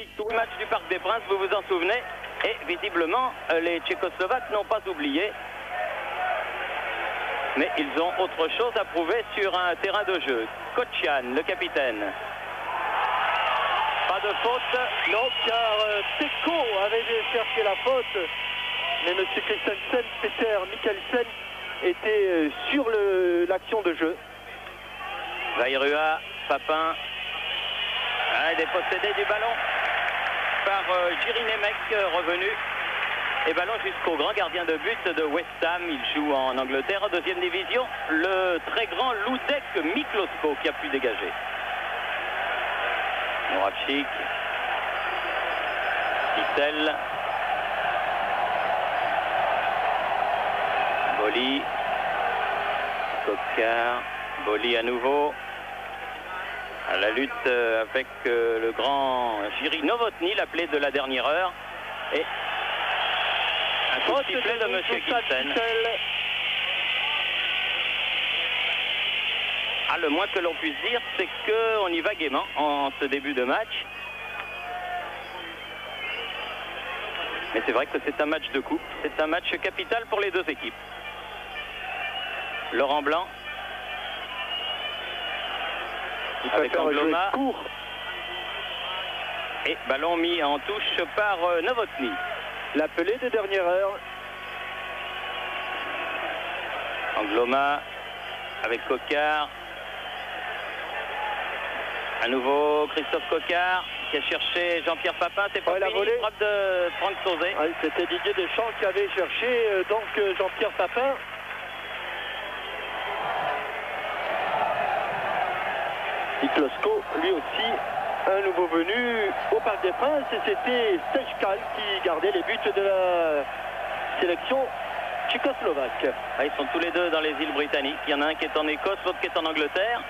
Novotny. Tout le match du Parc des Princes, vous vous en souvenez. Et visiblement, les Tchécoslovaques n'ont pas oublié. Mais ils ont autre chose à prouver sur un terrain de jeu. Kocian, le capitaine. Pas de faute. Non, car Peko avait cherché la faute. Mais M. Christensen, Peter Mikkelsen, était sur l'action de jeu. Vairua, Papin. Il est possédé du ballon par Jiří Němec, revenu. Et ballon jusqu'au grand gardien de but de West Ham. Il joue en Angleterre en deuxième division. Le très grand Ludek Miklosko qui a pu dégager. Moravchik. Kittel. Boli. Kokar. Boli à nouveau. À la lutte avec le grand Jiří Novotny, l'appelé de la dernière heure. Et un coup de sifflet de M. Kittel. Le moins que l'on puisse dire, c'est qu'on y va gaiement en ce début de match. Mais c'est vrai que c'est un match de coupe. C'est un match capital pour les deux équipes. Laurent Blanc. Avec Angloma. Et ballon mis en touche par Novotny. L'appelé de dernière heure. Angloma avec Kokar. À nouveau Christophe Kokar qui a cherché Jean-Pierre Papin. C'est pas fini, frappe de Franck Sauzet. C'était Didier Deschamps qui avait cherché donc Jean-Pierre Papin. Miklosko, lui aussi, un nouveau venu au Parc des Princes, et c'était Stejkal qui gardait les buts de la sélection tchécoslovaque. Ils sont tous les deux dans les îles britanniques. Il y en a un qui est en Écosse, l'autre qui est en Angleterre.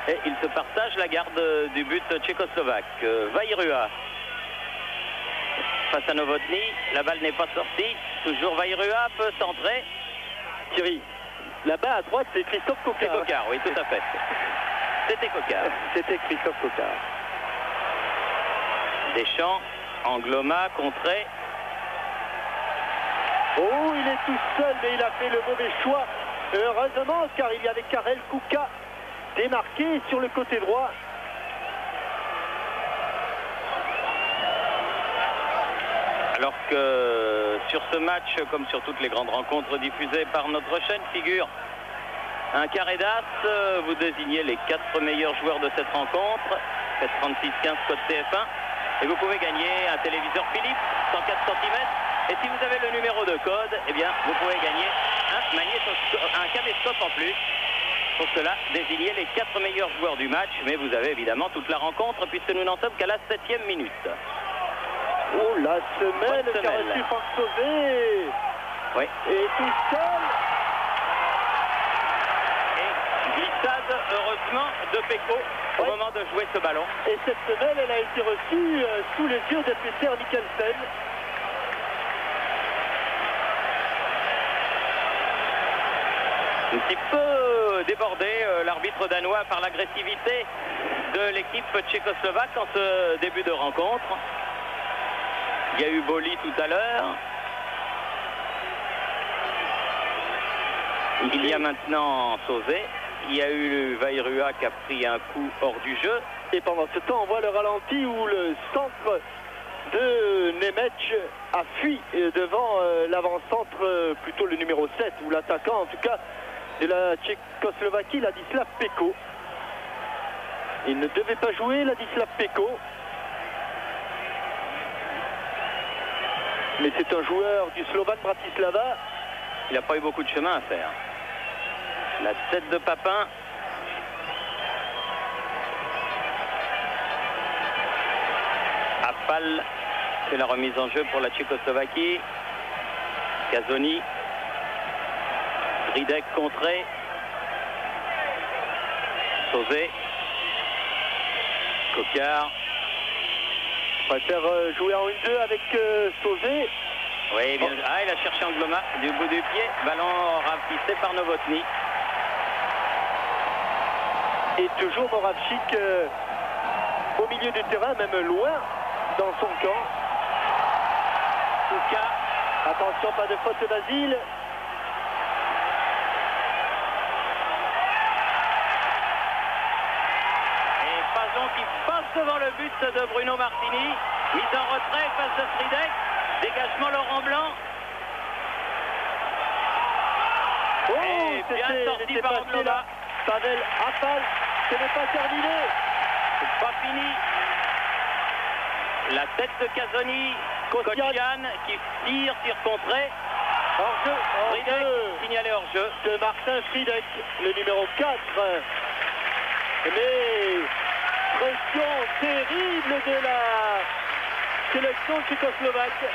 Et ils se partagent la garde du but tchécoslovaque. Vairua face à Novotny. La balle n'est pas sortie. Toujours Vairua peut centrer. Thierry, là-bas à droite, c'est Christophe Kokar. C'est Kokar, oui, tout à fait. C'était Kokar. C'était Christophe Kokar. Deschamps, Angloma, contré. Oh, il est tout seul, mais il a fait le mauvais choix. Heureusement, car il y avait Karel Kuka démarqué sur le côté droit. Alors que sur ce match, comme sur toutes les grandes rencontres diffusées par notre chaîne, figure un carré d'as. Vous désignez les 4 meilleurs joueurs de cette rencontre. Faites 36-15 code TF1. Et vous pouvez gagner un téléviseur Philips 104 cm. Et si vous avez le numéro de code, eh bien, vous pouvez gagner un caméscope en plus. Pour cela, désignez les 4 meilleurs joueurs du match. Mais vous avez évidemment toute la rencontre puisque nous n'en sommes qu'à la 7e minute. Oh, la semelle qu'a reçu Franck Sauzet. Oui. Et tout seul. Et glissade, heureusement, de Peko au moment de jouer ce ballon. Et cette semelle, elle a été reçue sous les yeux de Peter Mikkelsen. Un petit peu débordé, l'arbitre danois, par l'agressivité de l'équipe tchécoslovaque en ce début de rencontre. Il y a eu Boli tout à l'heure. Il y a maintenant Sauzet. Il y a eu Vairua qui a pris un coup hors du jeu. Et pendant ce temps, on voit le ralenti où le centre de Nemec a fui devant l'avant-centre, plutôt le numéro 7, ou l'attaquant en tout cas de la Tchécoslovaquie, Ladislav Peko. Il ne devait pas jouer, Ladislav Peko. Mais c'est un joueur du Slovan Bratislava. Il n'a pas eu beaucoup de chemin à faire. La tête de Papin. Apal fait la remise en jeu pour la Tchécoslovaquie. Kazoni. Ridek contré. Sauzet. Kokar. Préfère jouer en 1-2 avec Sauzet. Oui, bien. Il a cherché Angloma du bout du pied. Ballon rapissé par Novotny. Et toujours Moravchik au milieu du terrain, même loin dans son camp. Kouka. Attention, pas de faute de Basile. Et Fazon qui passe devant le but de Bruno Martini. Mise en retrait face de Fridek. Dégagement Laurent Blanc. Oh, Et bien sorti par Angloma. Pavel Apal, ce n'est pas terminé. C'est pas fini. La tête de Casoni. Kocian qui tire contré. Hors-jeu, Fridek signalé hors-jeu. De Martin Fridek, le numéro 4. Mais pression terrible de la sélection tchécoslovaque.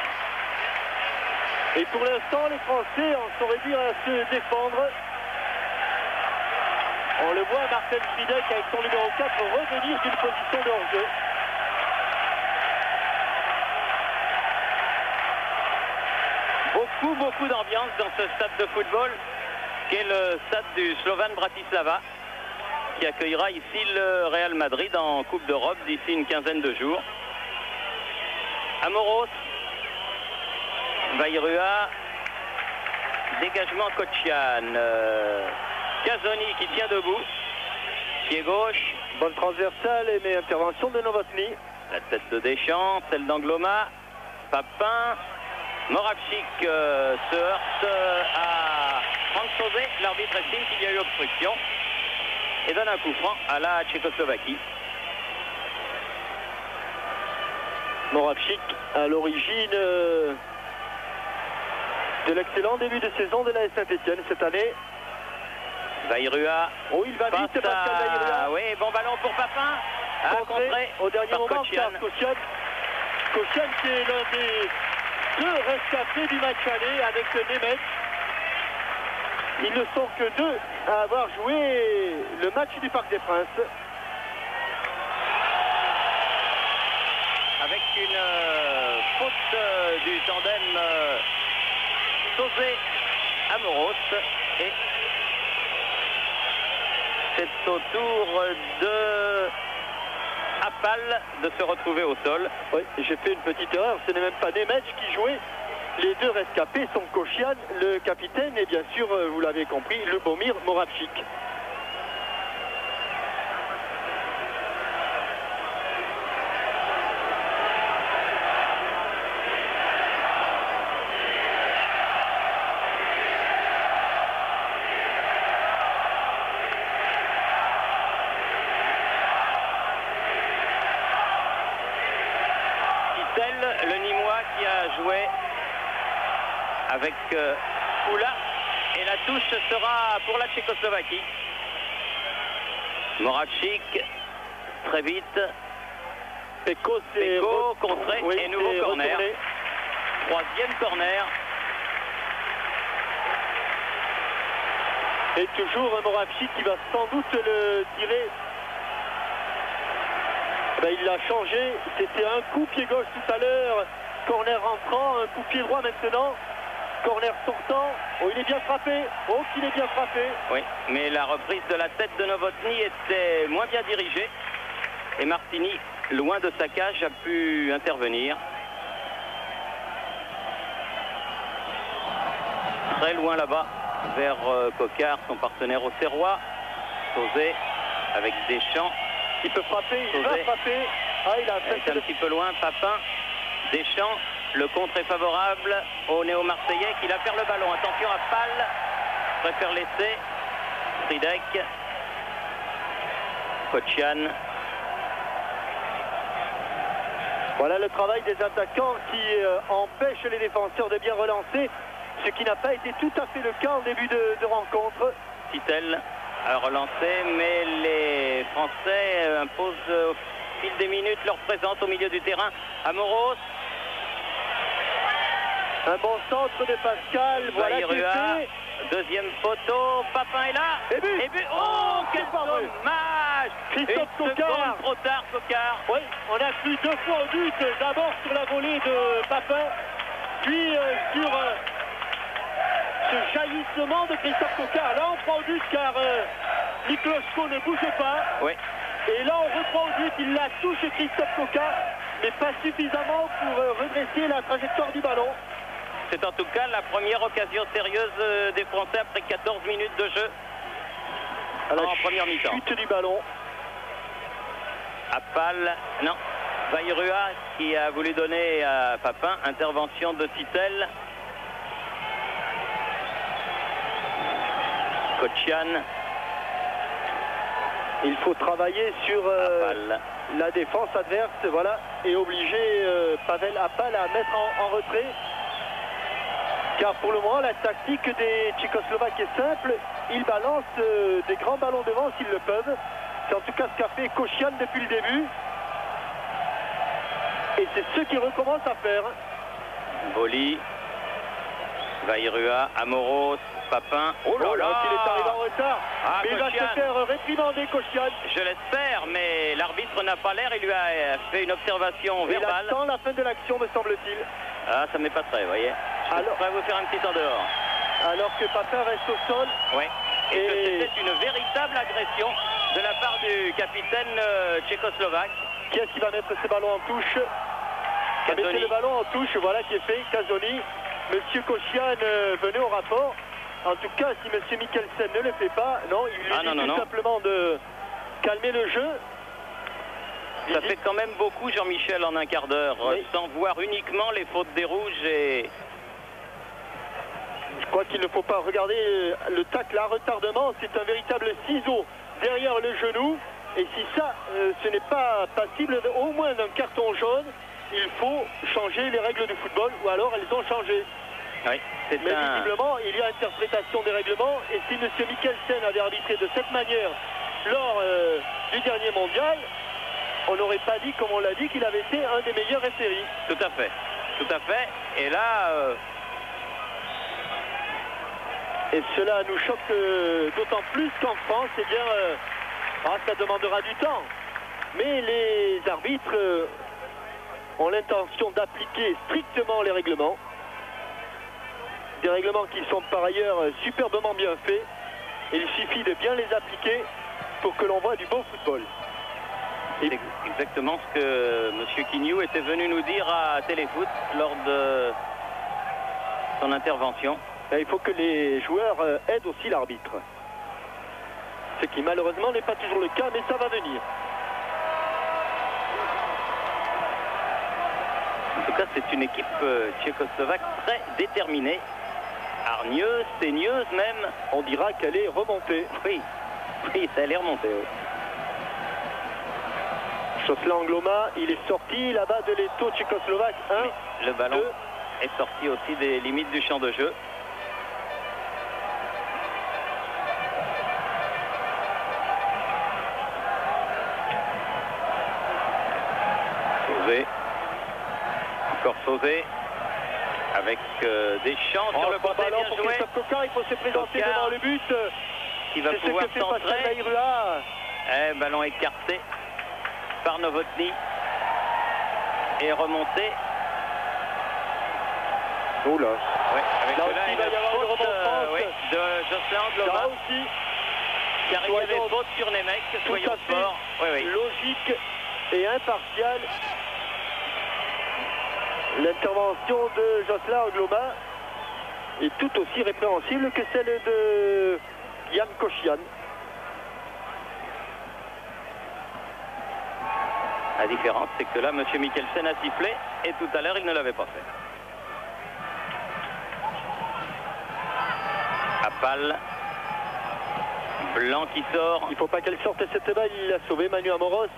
Et pour l'instant, les Français en sont réduits à se défendre. On le voit, Martin Fridek avec son numéro 4 revenir d'une position de hors-jeu. Beaucoup d'ambiance dans ce stade de football qui est le stade du Slovan Bratislava qui accueillera ici le Real Madrid en Coupe d'Europe d'ici une quinzaine de jours. Amoros, Vairua, dégagement Kocian, Casoni qui tient debout, pied gauche. Bonne transversale mais intervention de Novotny. La tête de Deschamps, celle d'Angloma, Papin. Moravchik se heurte à Franck Sauzet. L'arbitre estime qu'il y a eu obstruction et donne un coup franc à la Tchécoslovaquie. Moravchik à l'origine de l'excellent début de saison de la Saint-Etienne cette année. Vairua. Oh, il va vite, Pascal Vairua. Oui, bon ballon pour Papin. À contrer au dernier moment par Kocian. Kocian qui est l'un des deux rescapés du match aller avec Nemeth. Ils ne sont que deux à avoir joué le match du Parc des Princes. Avec une faute du tandem Sauzet-Amoros. Et c'est au tour de Apal de se retrouver au sol. Oui, j'ai fait une petite erreur, ce n'est même pas Nemeth qui jouait. Les deux rescapés sont Kocian, le capitaine, et bien sûr, vous l'avez compris, Lubomir Moravchik. Le Nîmois qui a joué avec Oula et la touche sera pour la Tchécoslovaquie. Moravchik très vite. Peko contré, oui, et nouveau corner. Retourné. Troisième corner. Et toujours Moravchik qui va sans doute le tirer. Ben, il l'a changé, c'était un coup pied gauche tout à l'heure, corner rentrant, un coup pied droit maintenant, corner sortant. Oh, il est bien frappé, oh qu'il est bien frappé. Oui, mais la reprise de la tête de Novotny était moins bien dirigée et Martini, loin de sa cage, a pu intervenir. Très loin là-bas, vers Coquart, son partenaire au Serrois. Sauzet avec Deschamps. Il peut frapper, il va frapper. Ah, il a fait un petit peu loin, Papin, Deschamps. Le contre est favorable au néo-marseillais qui la perd le ballon. Attention à Pal, préfère laisser. Fridek, Kocian. Voilà le travail des attaquants qui empêche les défenseurs de bien relancer, ce qui n'a pas été tout à fait le cas en début de rencontre. Titel a relancé, mais les Français imposent au fil des minutes leur présence au milieu du terrain. Amoros. Un bon centre de Pascal. Voilà Vairua, deuxième poteau. Papin est là. Et but. Oh, quel dommage. Christophe Coquart. Trop tard, Coquart. Oui, on a cru deux fois au but. D'abord sur la volée de Papin, puis sur ce jaillissement de Christophe Coquart. Là, on prend au but car Miklosko ne bouge pas. Oui. Et là, on reprend au but. Il la touche Christophe Coquart. mais pas suffisamment pour redresser la trajectoire du ballon. C'est en tout cas la première occasion sérieuse des Français après 14 minutes de jeu À la en première mi-temps. chute du ballon. Appal, non. Vairua qui a voulu donner à Papin, intervention de Titel. Kochian. Il faut travailler sur la défense adverse, voilà, et obliger Pavel Appal à mettre en retrait. Car pour le moment, la tactique des Tchécoslovaques est simple. Ils balancent des grands ballons devant s'ils le peuvent. C'est en tout cas ce qu'a fait Kochian depuis le début. Et c'est ce qu'il recommence à faire. Boli. Vairua, Amoros, Papin. Oh là là, qu'il est arrivé en retard. Ah, mais il va se faire réprimander, Kochian. Je l'espère, mais l'arbitre n'a pas l'air. Il lui a fait une observation Il verbale. attend la fin de l'action, me semble-t-il. Ah, ça m'est pas très, vous voyez. Je vais vous faire un petit en dehors. Alors que Papin reste au sol. Oui. Et que c'était une véritable agression de la part du capitaine tchécoslovaque. Qui est-ce qui va mettre ses ballons en touche? Mettez le ballon en touche, voilà qui est fait. Casoni. Monsieur Kochian venait au rapport. En tout cas, si Monsieur Mikkelsen ne le fait pas, non, il lui dit tout simplement de calmer le jeu. Ça fait quand même beaucoup, Jean-Michel, en un quart d'heure, sans voir uniquement les fautes des rouges. Et je crois qu'il ne faut pas regarder le tacle à retardement. C'est un véritable ciseau derrière le genou. Et si ça, ce n'est pas passible au moins d'un carton jaune, il faut changer les règles du football, ou alors elles ont changé. Oui, mais visiblement, il y a interprétation des règlements, et si M. Mikkelsen avait arbitré de cette manière lors du dernier mondial, on n'aurait pas dit, comme on l'a dit, qu'il avait été un des meilleurs référis. Tout à fait, tout à fait. Et là... Et cela nous choque d'autant plus qu'en France, eh bien, ça demandera du temps. Mais les arbitres ont l'intention d'appliquer strictement les règlements. Des règlements qui sont par ailleurs superbement bien faits. Et il suffit de bien les appliquer pour que l'on voit du beau football. C'est exactement ce que M. Quignou était venu nous dire à Téléfoot lors de son intervention. Et il faut que les joueurs aident aussi l'arbitre. Ce qui malheureusement n'est pas toujours le cas, mais ça va venir. En tout cas, c'est une équipe tchécoslovaque très déterminée, hargneuse, saigneuse même. On dira qu'elle est remontée. Oui, oui, ça allait remonter. Oui. Josselin Gloma, il est sorti là-bas de l'étau tchécoslovaque. Le ballon est sorti aussi des limites du champ de jeu. Sauzé. Encore Sauzé. Avec des champs sur le côté, bien joué. Il faut se présenter devant le but. Qui va pouvoir centrer. Ballon écarté par Novotny et remonté. Oh là. Ouais, avec là là, aussi, il va y avoir une remontance de Josselin Gloma. Là aussi. Car il y avait faute sur Nemec, soyons forts. Logique et impartial. L'intervention de Josselin Gloma est tout aussi répréhensible que celle de Jan Kochian. La différence, c'est que là, M. Mikkelsen a sifflé et tout à l'heure, il ne l'avait pas fait. Appal. Blanc qui sort. Il ne faut pas qu'elle sorte cette balle, il l'a sauvé, Manu Amoros.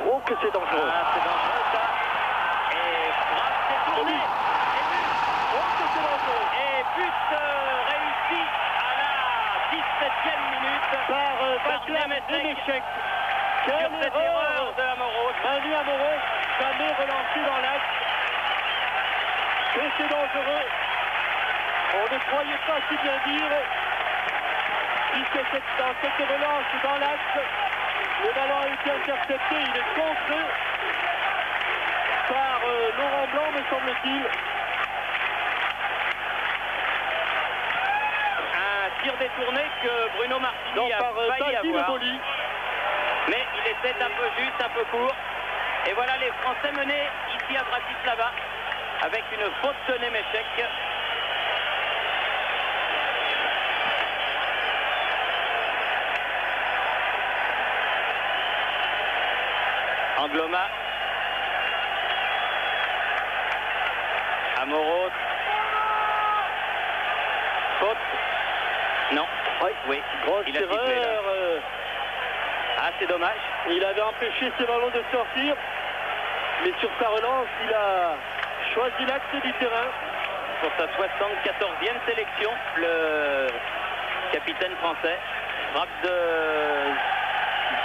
Oh, que c'est dangereux. Ah, c'est dangereux, ça. Et frappe détournée. Oh, que c'est dangereux. Et but réussi à la 17e minute par Nemec. Sur cette erreur de Amoros. Manu Amoros, jamais relancé dans l'axe. Que c'est dangereux. On ne croyait pas si bien dire. Puisque dans cette relance dans l'axe, le ballon a été intercepté, il est contré par Laurent Blanc, me semble-t-il. Un tir détourné que Bruno Martini a failli avoir. Mais il était un peu juste, un peu court. Et voilà les Français menés ici à Bratislava avec une faute de Nemeček. Angloma. Amoros. Faute. Non. Oui. Grosse Il a sifflé, erreur. Ah, c'est dommage. Il avait empêché ce ballon de sortir. Mais sur sa relance, il a choisi l'axe du terrain. Pour sa 74e sélection, le capitaine français. Frappe de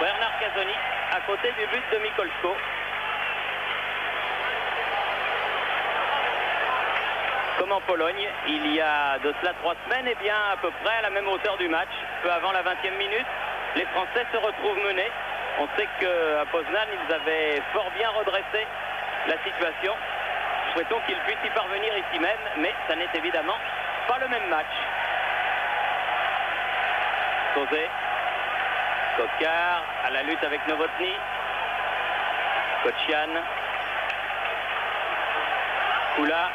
Bernard Casoni à côté du but de Mikolsko. Comme en Pologne, il y a de cela 3 semaines, et bien à peu près à la même hauteur du match, peu avant la 20e minute, les Français se retrouvent menés. On sait qu'à Poznan, ils avaient fort bien redressé la situation. Souhaitons qu'ils puissent y parvenir ici même, mais ça n'est évidemment pas le même match. Sauzé, Kokar à la lutte avec Novotny, Kocian, Kula,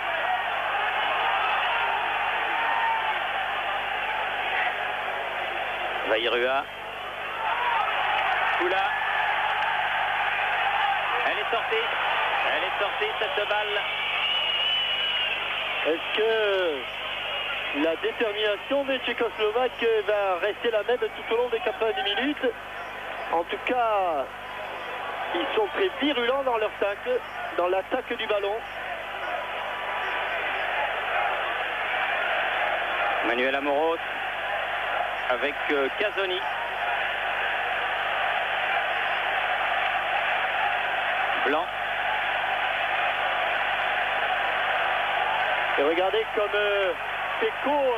Vairua, Kula, elle est sortie cette balle. Est-ce que la détermination des Tchécoslovaques va rester la même tout au long des 90 minutes? En tout cas, ils sont très virulents dans leur tacle, dans l'attaque du ballon. Manuel Amoros avec Casoni. Blanc. Et regardez comme Peko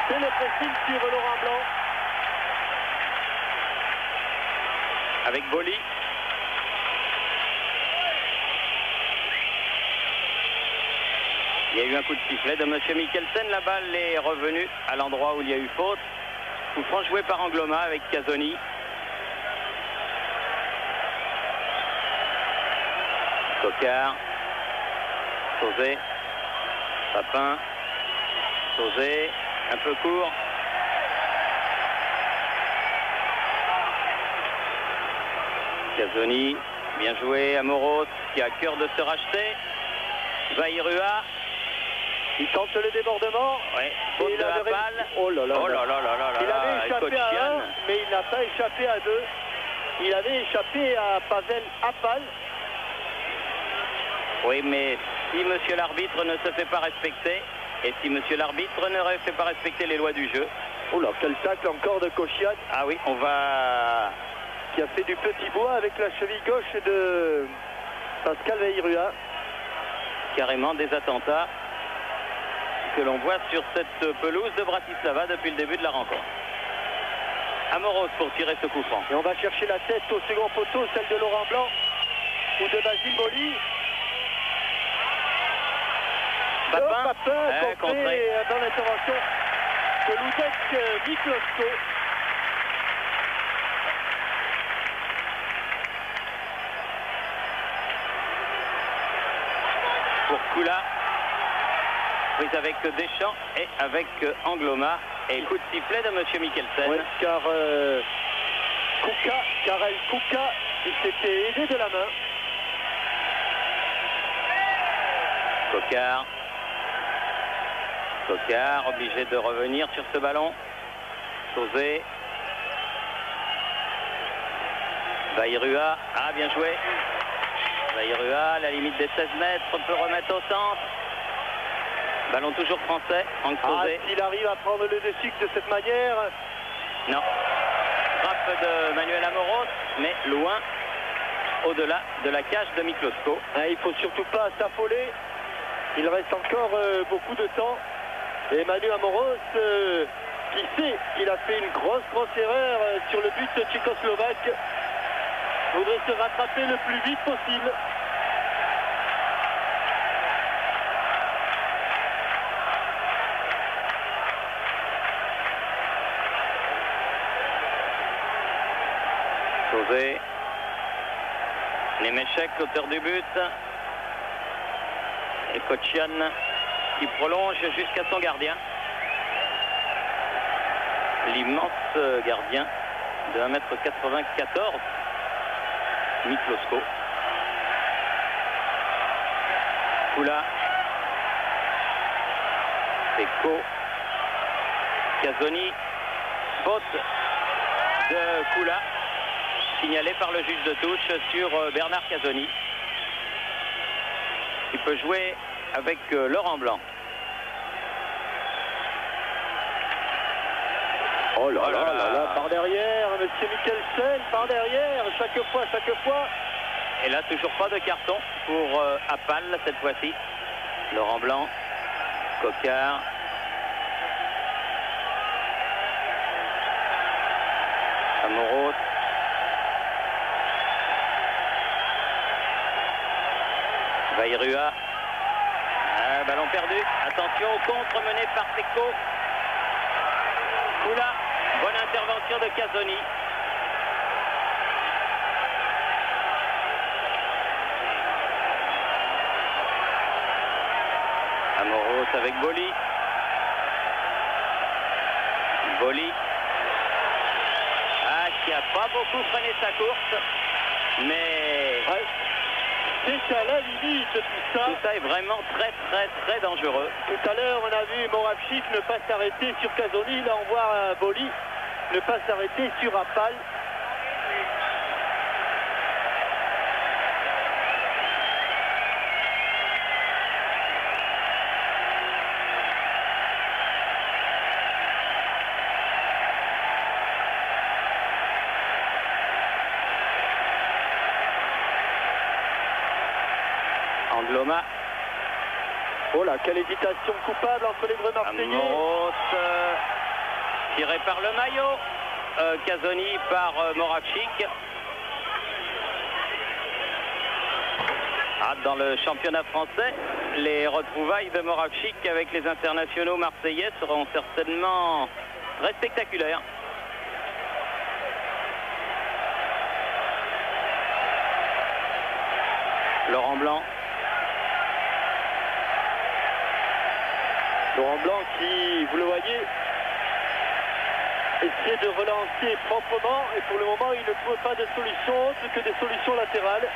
fait le pressing sur Laurent Blanc. Avec Boli. Il y a eu un coup de sifflet de M. Mikkelsen. La balle est revenue à l'endroit où il y a eu faute. Coup franc joué par Angloma avec Casoni. Kokar. Sauzé. Papin. Sauzé. Un peu court. Casoni. Bien joué. Amoros qui a à cœur de se racheter. Vairua. Il tente le débordement. Ouais. Faute de la balle. Oh là là. Oh là là là là là. Il avait échappé à Kocian. 1, mais il n'a pas échappé à 2. Il avait échappé à Pavel Apal. Oui, mais si monsieur l'arbitre ne se fait pas respecter, et si monsieur l'arbitre ne fait pas respecter les lois du jeu. Oh là, quel tacle encore de Kocian. Ah oui, on va... Qui a fait du petit bois avec la cheville gauche de Pascal Vairua. Carrément des attentats que l'on voit sur cette pelouse de Bratislava depuis le début de la rencontre. Amoros pour tirer ce coup franc. Et on va chercher la tête au second poteau, celle de Laurent Blanc ou de Basile Boli. Papin, contré dans l'intervention de Ludek Mikolsko. Pour Kula, prise avec Deschamps et avec Angloma. Et coup de sifflet de M. Mikkelsen. Oui, car Karel Kuka, il s'était aidé de la main. Kokar. Kokar, obligé de revenir sur ce ballon. Sauzé. Vairua. Ah, bien joué. Vairua, la limite des 16 mètres, peut remettre au centre. Ballon toujours français. Franck Sauzé. S'il arrive à prendre le dessus de cette manière. Non. Frappe de Manuel Amoros, mais loin, au-delà de la cage de Mikolsko. Il ne faut surtout pas s'affoler. Il reste encore beaucoup de temps. Et Manuel Amoros, qui sait qu'il a fait une grosse erreur sur le but tchécoslovaque, voudrait se rattraper le plus vite possible. Sauzé. Nemeček, auteur du but. Et Kocian qui prolonge jusqu'à son gardien. L'immense gardien de 1,94 m, Miklosko. Kula. Seko. Casoni. Faute de Kula, signalé par le juge de touche sur Bernard Casoni, qui peut jouer avec Laurent Blanc. Oh là là là là, par derrière, monsieur Mikkelsen, par derrière, chaque fois. Et là, toujours pas de carton pour Apal cette fois-ci. Laurent Blanc, Coquard. Amoros. Vairua. Ballon perdu. Attention au contre mené par Seko. Kula. Bonne intervention de Casoni. Amoros avec Boli. Boli. Qui n'a pas beaucoup freiné sa course, mais ouais, c'est à la limite tout ça. Tout ça est vraiment très dangereux. Tout à l'heure, on a vu Moravchik ne pas s'arrêter sur Casoni. Là, on voit Boli ne pas s'arrêter sur Apal. Angloma. Oh là, quelle hésitation coupable entre les deux Marseillais. Amoros, tiré par le maillot. Casoni par Moravchik. Dans le championnat français, les retrouvailles de Moravchik avec les internationaux marseillais seront certainement très spectaculaires. Laurent Blanc. Laurent Blanc qui, vous le voyez, essaie de relancer proprement et pour le moment il ne trouve pas de solution autre que des solutions latérales.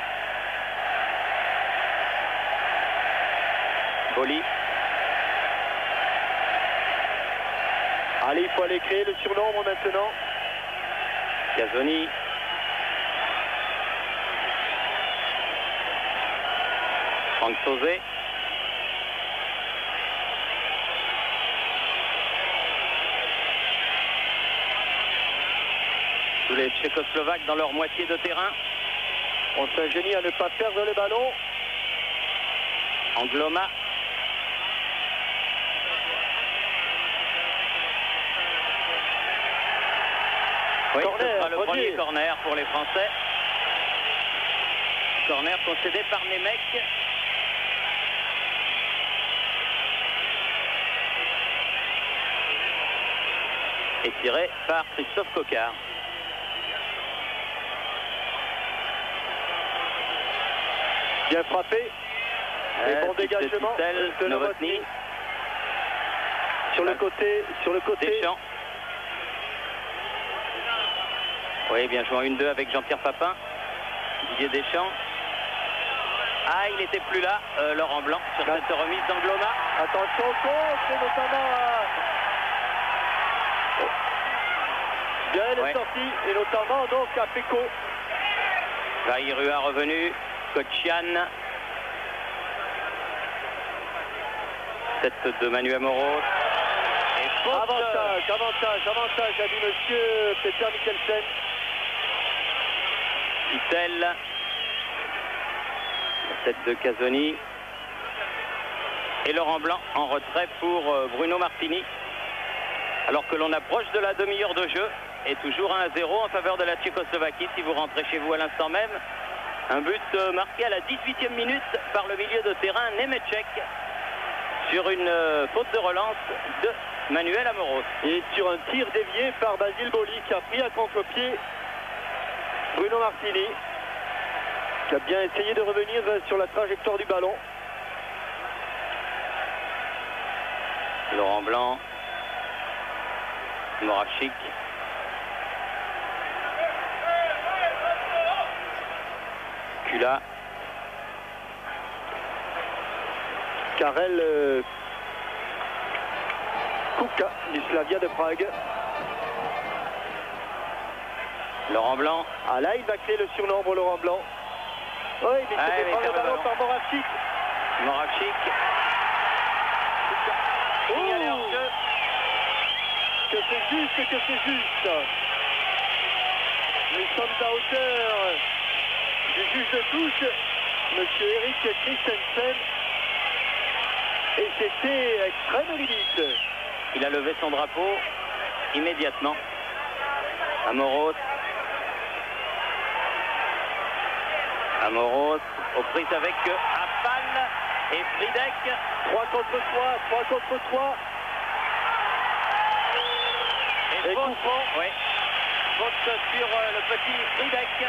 Boli. Allez, il faut aller créer le surnombre maintenant. Casoni. Franck Sauzet. Tous les Tchécoslovaques dans leur moitié de terrain. On s'ingénie à ne pas perdre le ballon. Angloma. Oui, corner, ce sera le premier corner pour les Français. Corner concédé par Nemec. Et tiré par Christophe Coquard. Bien frappé. Et bon dégagement de Novotny. Sur le côté. Deschamps. Oui, bien joué en 1-2 avec Jean-Pierre Papin. Didier Deschamps. Il n'était plus là, Laurent Blanc, sur cette remise d'Angloma. Attention au contre, et notamment bien elle est sortie, et notamment donc à Peko. Vairua revenu, Kocian. Tête de Manu Amoros. Et avantage, a dit monsieur Peter Mikkelsen. Kittel. La tête de Casoni. Et Laurent Blanc en retrait pour Bruno Martini. Alors que l'on approche de la demi-heure de jeu. Et toujours 1-0 en faveur de la Tchécoslovaquie si vous rentrez chez vous à l'instant même. Un but marqué à la 18e minute par le milieu de terrain Nemeček sur une faute de relance de Manuel Amoros. Et sur un tir dévié par Basile Boli qui a pris à contre-pied Bruno Martini. qui a bien essayé de revenir sur la trajectoire du ballon. Laurent Blanc. Moravchik. Kula. Karel Kuka du Slavia de Prague. Laurent Blanc. Ah là, il va créer le surnombre, Laurent Blanc. Oui, mais il se fait prendre le ballon par Moravchik. Moravchik. Signalé hors jeu. Que c'est juste, que c'est juste. Nous sommes à hauteur du juge de touche, monsieur Eric Christensen. Et c'était extrême limite. Il a levé son drapeau immédiatement. Amoros. Amoros aux prises avec Afal et Fridek. 3 contre 3, 3 contre 3. Et faute, oui. Faute sur le petit Fridek.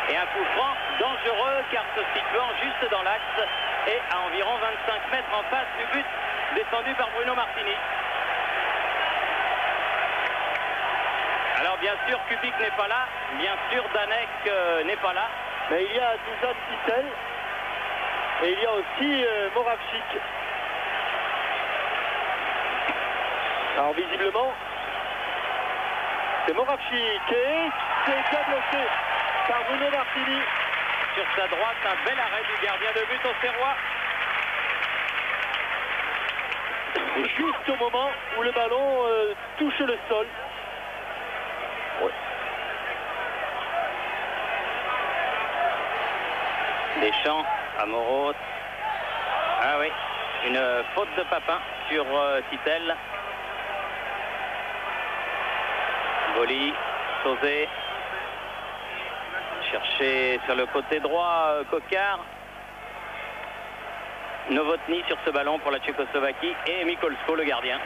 Et un coup franc dangereux car se situant juste dans l'axe et à environ 25 mètres en face du but défendu par Bruno Martini. Alors bien sûr Kubik n'est pas là, bien sûr Danek n'est pas là. Mais il y a Dusan Tissel et il y a aussi Moravchik. Alors visiblement c'est Moravchik et c'est bien bloqué par Bruno Martini. Sur sa droite, un bel arrêt du gardien de but au Serrois. Juste au moment où le ballon touche le sol. Ouais. Deschamps, Amoros. Ah oui, une faute de Papin sur Titel. Boli, Sauzé. Cherché sur le côté droit, Kokar. Novotny sur ce ballon pour la Tchécoslovaquie et Mikolsko, le gardien.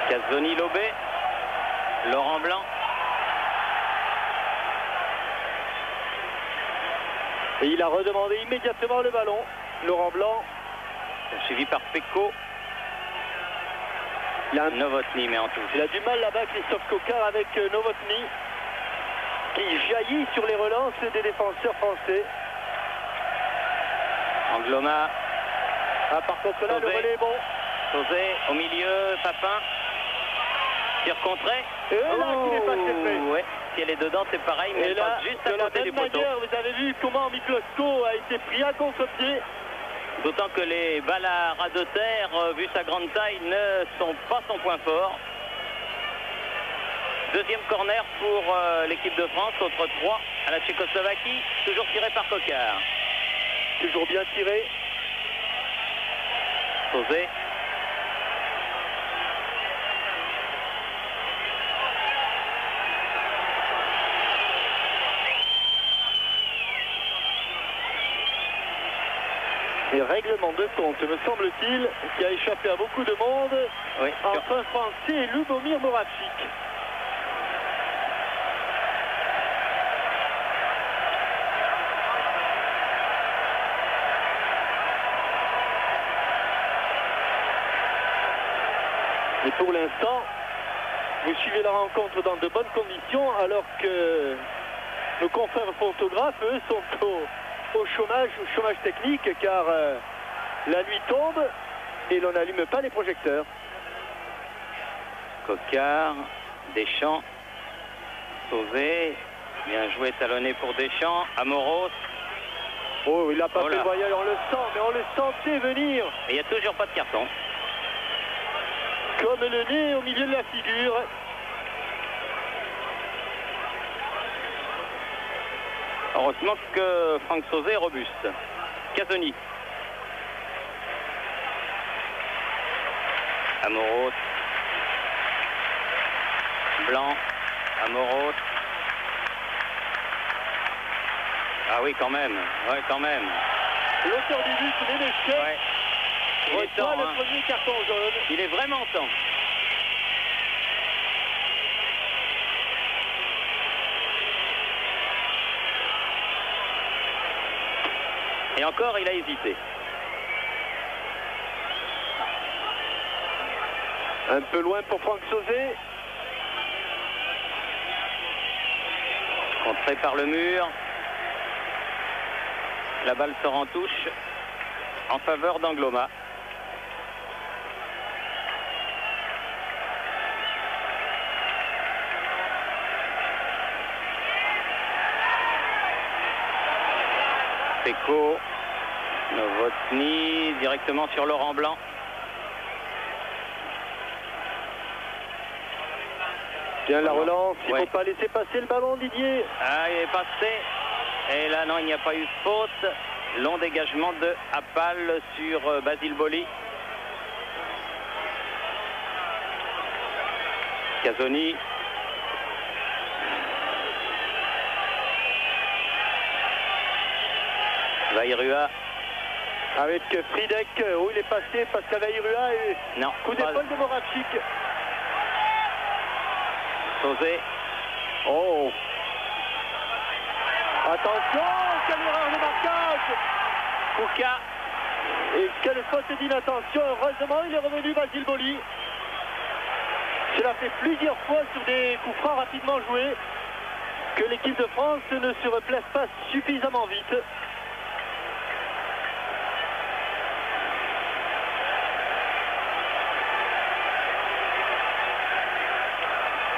Cazzoni, Lobé. Laurent Blanc. Et il a redemandé immédiatement le ballon. Laurent Blanc. Suivi par Pecco. Novotny met en touche. Il a du mal là-bas, Christophe Kokar, avec Novotny, qui jaillit sur les relances des défenseurs français. Angloma. Ah, par contre là, Sauzé. le relais est bon. Sauzé au milieu, Papin. Tir contré. Et là, qui n'est pas fait. Ouais. Si elle est dedans, c'est pareil, mais Et elle là, passe juste à de la côté du même poteau. manière, vous avez vu comment Mikolsko a été pris à contre-pied. D'autant que les balles à ras de terre, vu sa grande taille, ne sont pas son point fort. Deuxième corner pour l'équipe de France, contre 3 à la Tchécoslovaquie, toujours tiré par Kokar. Toujours bien tiré. Sauzé. Et règlement de compte, me semble-t-il, qui a échappé à beaucoup de monde, Oui, entre un Français et Lubomir Moravchik. Et pour l'instant, vous suivez la rencontre dans de bonnes conditions, alors que nos confrères photographes, eux, sont au chômage technique, car la nuit tombe et l'on n'allume pas les projecteurs. Kokar, Deschamps, Sauzé, bien joué, talonné pour Deschamps, Amoros. Oh, il n'a pas Oh fait là. le voyage, on le sent, mais on le sentait venir, Et il n'y a toujours pas de carton. comme le nez au milieu de la figure. Heureusement que Franck Sauzé est robuste. Cazzoni. Amoros. Blanc, Amoros. Ah oui, quand même. Ouais, quand même. L'auteur du but, Ménéchek, Ouais. Il est reçoit temps, le hein. premier carton jaune. Il est vraiment temps. Et encore, il a hésité. Un peu loin pour Franck Sauzet. Contré par le mur. La balle sort en touche en faveur d'Angloma. Peko, Novotny directement sur Laurent Blanc. Bien la relance, il ne Ouais. faut pas laisser passer le ballon, Didier. Ah, il est passé. Et là, non, il n'y a pas eu faute. Long dégagement de Appal sur Basile Boli. Casoni. Vairua. Avec Fridek, où il est passé, Pascal Vairua et Non, coup pas d'épaule de Moravchik. Sauzet. Oh. Attention, quelle erreur de marquage. Kouka. Et quelle faute d'inattention. Heureusement, il est revenu Basile Boli. Cela fait plusieurs fois sur des coups francs rapidement joués que l'équipe de France ne se replace pas suffisamment vite.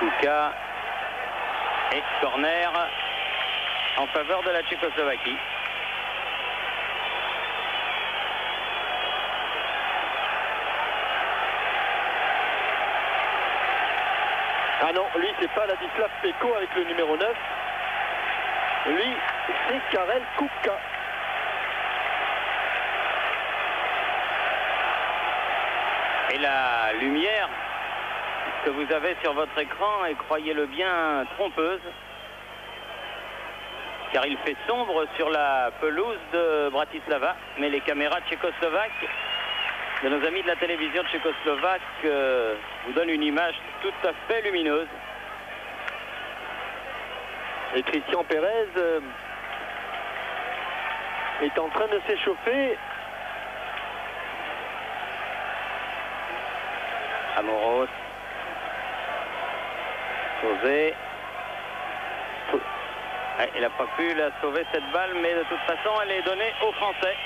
Kouka. Et corner en faveur de la Tchécoslovaquie. Ah non, lui c'est pas Ladislav Peko avec le numéro 9. Lui c'est Karel Kouka. Et la lumière que vous avez sur votre écran est, croyez-le bien, trompeuse. Car il fait sombre sur la pelouse de Bratislava. Mais les caméras tchécoslovaques de nos amis de la télévision tchécoslovaque vous donnent une image tout à fait lumineuse. Et Christian Pérez est en train de s'échauffer. Amoros. Sauzet. Ouais, il n'a pas pu la sauver cette balle, mais de toute façon, elle est donnée aux Français.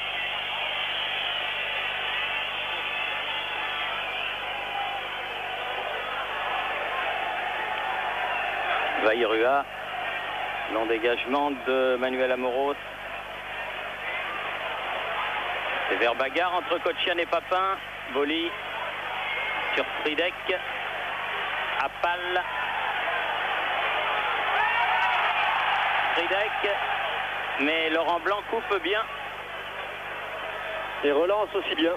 Vairua. Long dégagement de Manuel Amoros. C'est vers bagarre entre Kotchian et Papin. Boli sur Fridek. Appal. Fridek. Mais Laurent Blanc coupe bien. Et relance aussi bien.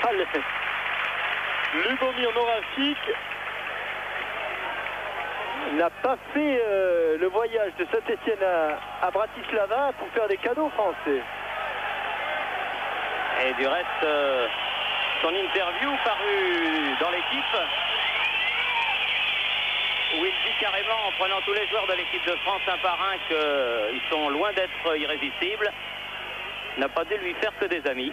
Allez. Lubomir Moravchik n'a pas fait le voyage de Saint-Etienne à Bratislava pour faire des cadeaux français. Et du reste, son interview parue dans l'équipe, où il dit carrément, en prenant tous les joueurs de l'équipe de France un par un, qu'ils sont loin d'être irrésistibles, n'a pas dû lui faire que des amis.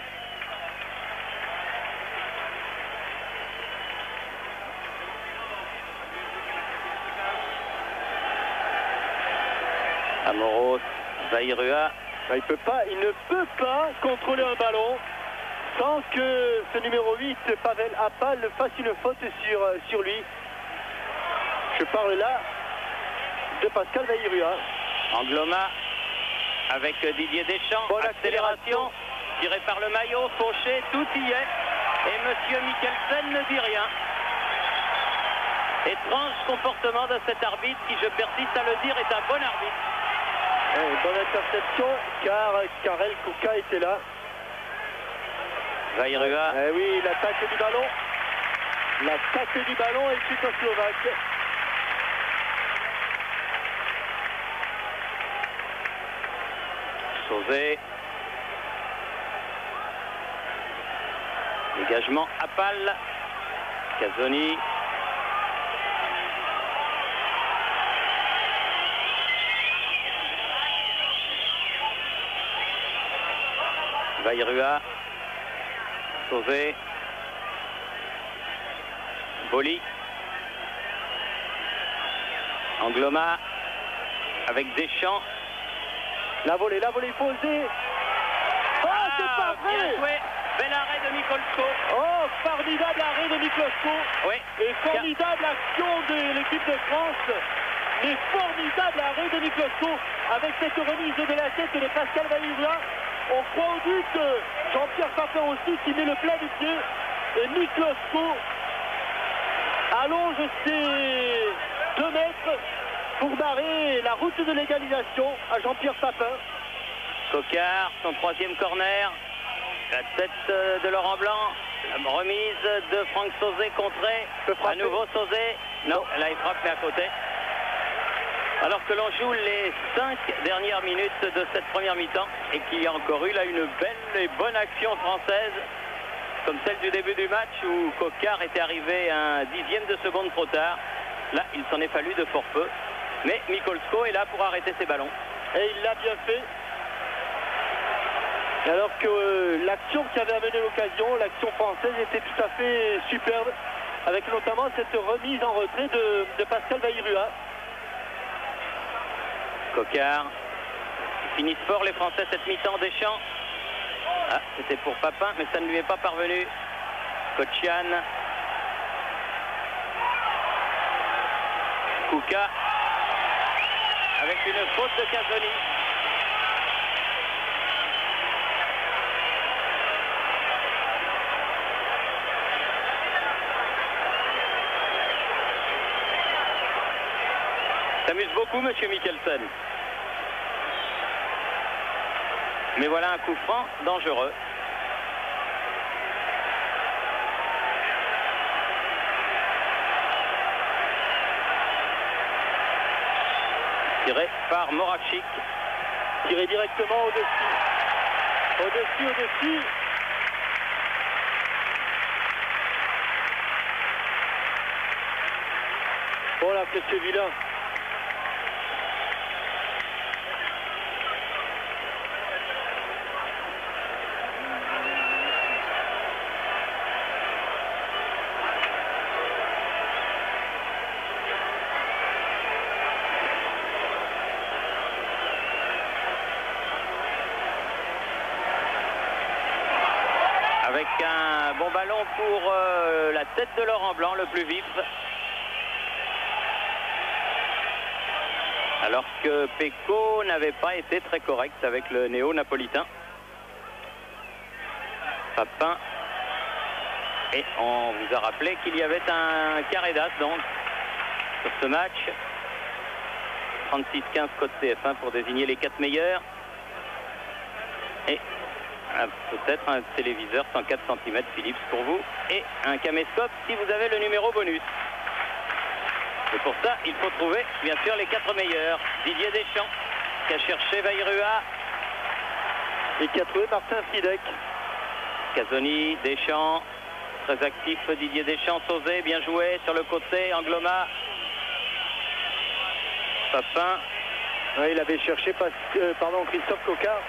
Amoros, Vairua. Il ne peut pas contrôler un ballon sans que ce numéro 8, Pavel Appal, fasse une faute sur lui. Je parle là de Pascal Vairua. Angloma avec Didier Deschamps. Bonne accélération tirée par le maillot, Fauché, tout y est. Et Monsieur Mikkelsen ne dit rien. Étrange comportement de cet arbitre qui, je persiste à le dire, est un bon arbitre. Bonne interception car Karel Kouka était là. Vairua. Oui, l'attaque du ballon. L'attaque du ballon est tchécoslovaque. Sauzé. Dégagement à Pal. Casoni. Vairua. Sauzé. Boli. Angloma avec Deschamps. La volée posée. Oh, c'est pas vrai! Bien joué. Bel arrêt de Mikolsko. Oh, formidable arrêt de Mikolsko. Oui. Et formidable action de l'équipe de France. Mais formidable arrêt de Mikolsko avec cette remise de la tête de Pascal Vairua. On croit au but. Jean-Pierre Papin aussi qui met le plat du pied. Et Mikolsko allonge ses 2 mètres pour barrer la route de l'égalisation à Jean-Pierre Papin. Coquard, son 3e corner. La tête de Laurent Blanc. La remise de Franck Sauzé contrée. À nouveau Sauzé. Non, là il frappe mais à côté. Alors que l'on joue les 5 dernières minutes de cette première mi-temps et qu'il y a encore eu là une belle et bonne action française comme celle du début du match où Coquard était arrivé un 10e de seconde trop tard. Là, il s'en est fallu de fort peu. Mais Mikolsko est là pour arrêter ses ballons. Et il l'a bien fait. Alors que l'action qui avait amené l'occasion, l'action française, était tout à fait superbe. Avec notamment cette remise en retrait de Pascal Vairua. Coquard. Ils finissent fort les Français cette mi-temps. Deschamps. Ah, c'était pour Papin, mais ça ne lui est pas parvenu. Kotchian. Kouka. Avec une faute de Casoni. S'amuse beaucoup, monsieur Mikkelsen. Mais voilà un coup franc dangereux. Tiré par Moravchik. Tiré directement au-dessus. Au-dessus. Oh là, qu'est-ce que vilain. Avec un bon ballon pour la tête de Laurent Blanc, le plus vif. Alors que Pecco n'avait pas été très correct avec le néo-napolitain. Papin. Et on vous a rappelé qu'il y avait un carré d'as donc sur ce match. 36-15 code CF1 pour désigner les 4 meilleurs. Et peut-être un téléviseur 104 cm Philips pour vous. Et un caméscope si vous avez le numéro bonus. Et pour ça, il faut trouver, bien sûr, les 4 meilleurs. Didier Deschamps, qui a cherché Vairua. Et qui a trouvé Martin Fridek. Casoni, Deschamps, très actif Didier Deschamps. Sauzé, bien joué sur le côté. Angloma. Papin. Ouais, il avait cherché Christophe Coquard.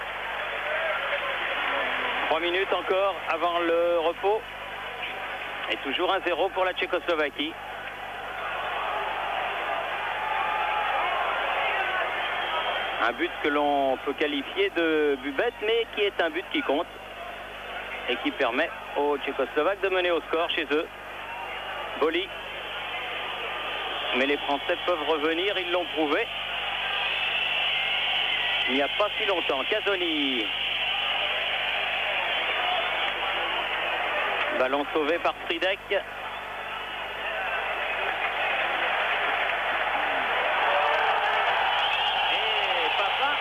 3 minutes encore avant le repos. Et toujours 1-0 pour la Tchécoslovaquie. Un but que l'on peut qualifier de but bête, mais qui est un but qui compte. Et qui permet aux Tchécoslovaques de mener au score chez eux. Boli. Mais les Français peuvent revenir, ils l'ont prouvé. Il n'y a pas si longtemps. Casoni. Ballon sauvé par Fridek. Et Papin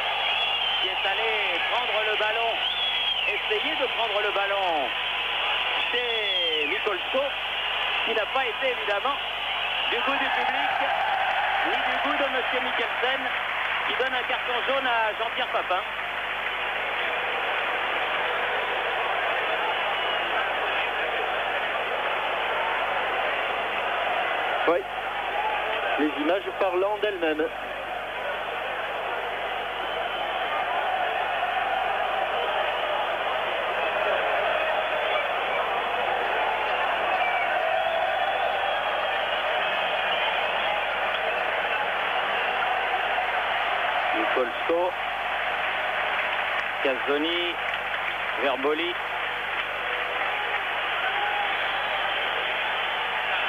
qui est allé prendre le ballon, essayer de prendre le ballon chez Mikolsko. qui n'a pas été évidemment du goût du public, ni du goût de M. Mikkelsen, qui donne un carton jaune à Jean-Pierre Papin. Oui, les images parlant d'elles-mêmes. Nicolsco, Cazzoni, Verboli,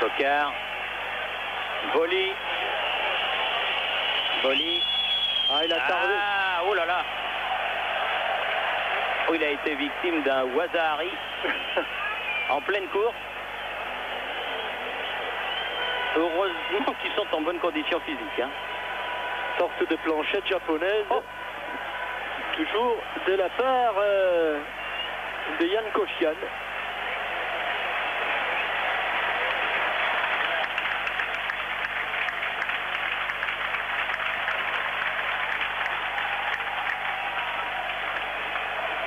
Coquard, Boli. Ah, il a tardé. Ah, oh là là. Oh, il a été victime d'un Wazahari en pleine course. Heureusement qu'ils sont en bonne condition physique. Hein. Sorte de planchette japonaise. Oh. Toujours de la part de Jan Kocian.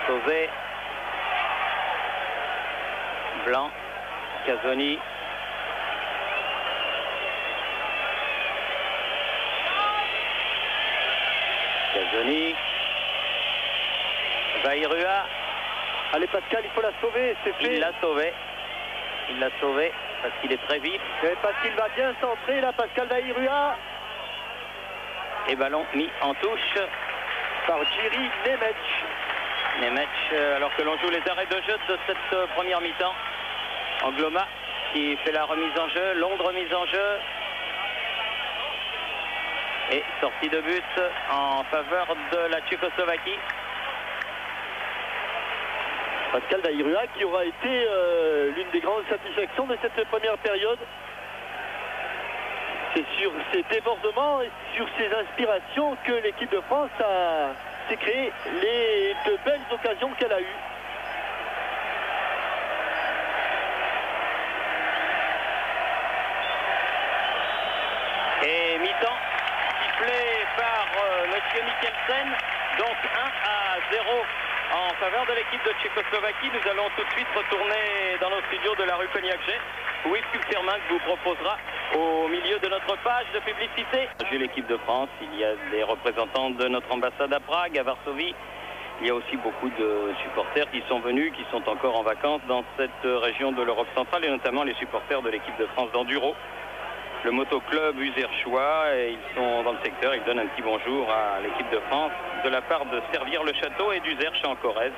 Sauvé, Blanc, Cazzoni, Vairua. Allez Pascal, il faut la sauver, c'est fait. Il l'a sauvé parce qu'il est très vif. Et parce qu'il va bien centrer là, Pascal Vairua. Et ballon mis en touche par Jiri Nemec. Alors que l'on joue les arrêts de jeu de cette première mi-temps. Angloma qui fait la remise en jeu, longue remise en jeu. Et sortie de but en faveur de la Tchécoslovaquie. Pascal Vairua qui aura été l'une des grandes satisfactions de cette première période. C'est sur ses débordements et sur ses inspirations que l'équipe de France s'est créé de belles occasions qu'elle a eues. Et mi-temps sifflé par M. Mikkelsen, donc 1-0 en faveur de l'équipe de Tchécoslovaquie. Nous allons tout de suite retourner dans nos studios de la rue Cognac-Gé, où Yves Kupferman vous proposera au milieu de notre page de publicité. J'ai l'équipe de France, il y a des représentants de notre ambassade à Prague, à Varsovie. Il y a aussi beaucoup de supporters qui sont venus, qui sont encore en vacances dans cette région de l'Europe centrale, et notamment les supporters de l'équipe de France d'enduro. Le motoclub Userchois, et ils sont dans le secteur, ils donnent un petit bonjour à l'équipe de France de la part de Servières-le-Château et d'Uzerche en Corrèze.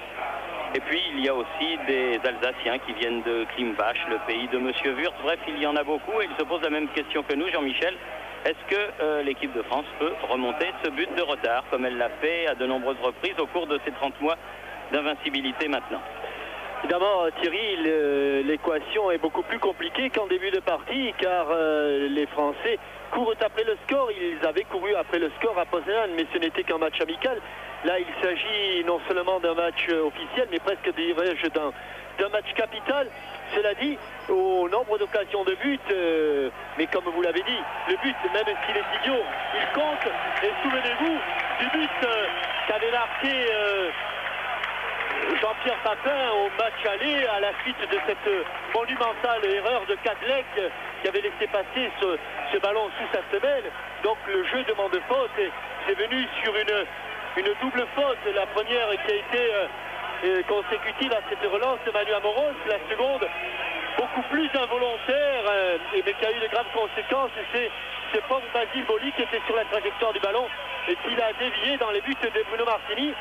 Et puis il y a aussi des Alsaciens qui viennent de Klimbach, le pays de Monsieur Wurtz. Bref, il y en a beaucoup et ils se posent la même question que nous, Jean-Michel. Est-ce que l'équipe de France peut remonter ce but de retard, comme elle l'a fait à de nombreuses reprises au cours de ces 30 mois d'invincibilité maintenant? Évidemment, Thierry, l'équation est beaucoup plus compliquée qu'en début de partie, car les Français courent après le score. Ils avaient couru après le score à Poznan, mais ce n'était qu'un match amical. Là, il s'agit non seulement d'un match officiel, mais presque, dirais-je, d'un match capital. Cela dit, au nombre d'occasions de but, mais comme vous l'avez dit, le but, même s'il est idiot, il compte. Et souvenez-vous du but qu'avait marqué Jean-Pierre Papin au match aller à la suite de cette monumentale erreur de Kadlec qui avait laissé passer ce ballon sous sa semelle. Donc le jeu demande faute et c'est venu sur une double faute. La première qui a été consécutive à cette relance de Manu Amoros, la seconde beaucoup plus involontaire mais qui a eu de graves conséquences. C'est pauvre Basile Boli qui était sur la trajectoire du ballon et qui l'a dévié dans les buts de Bruno Martini.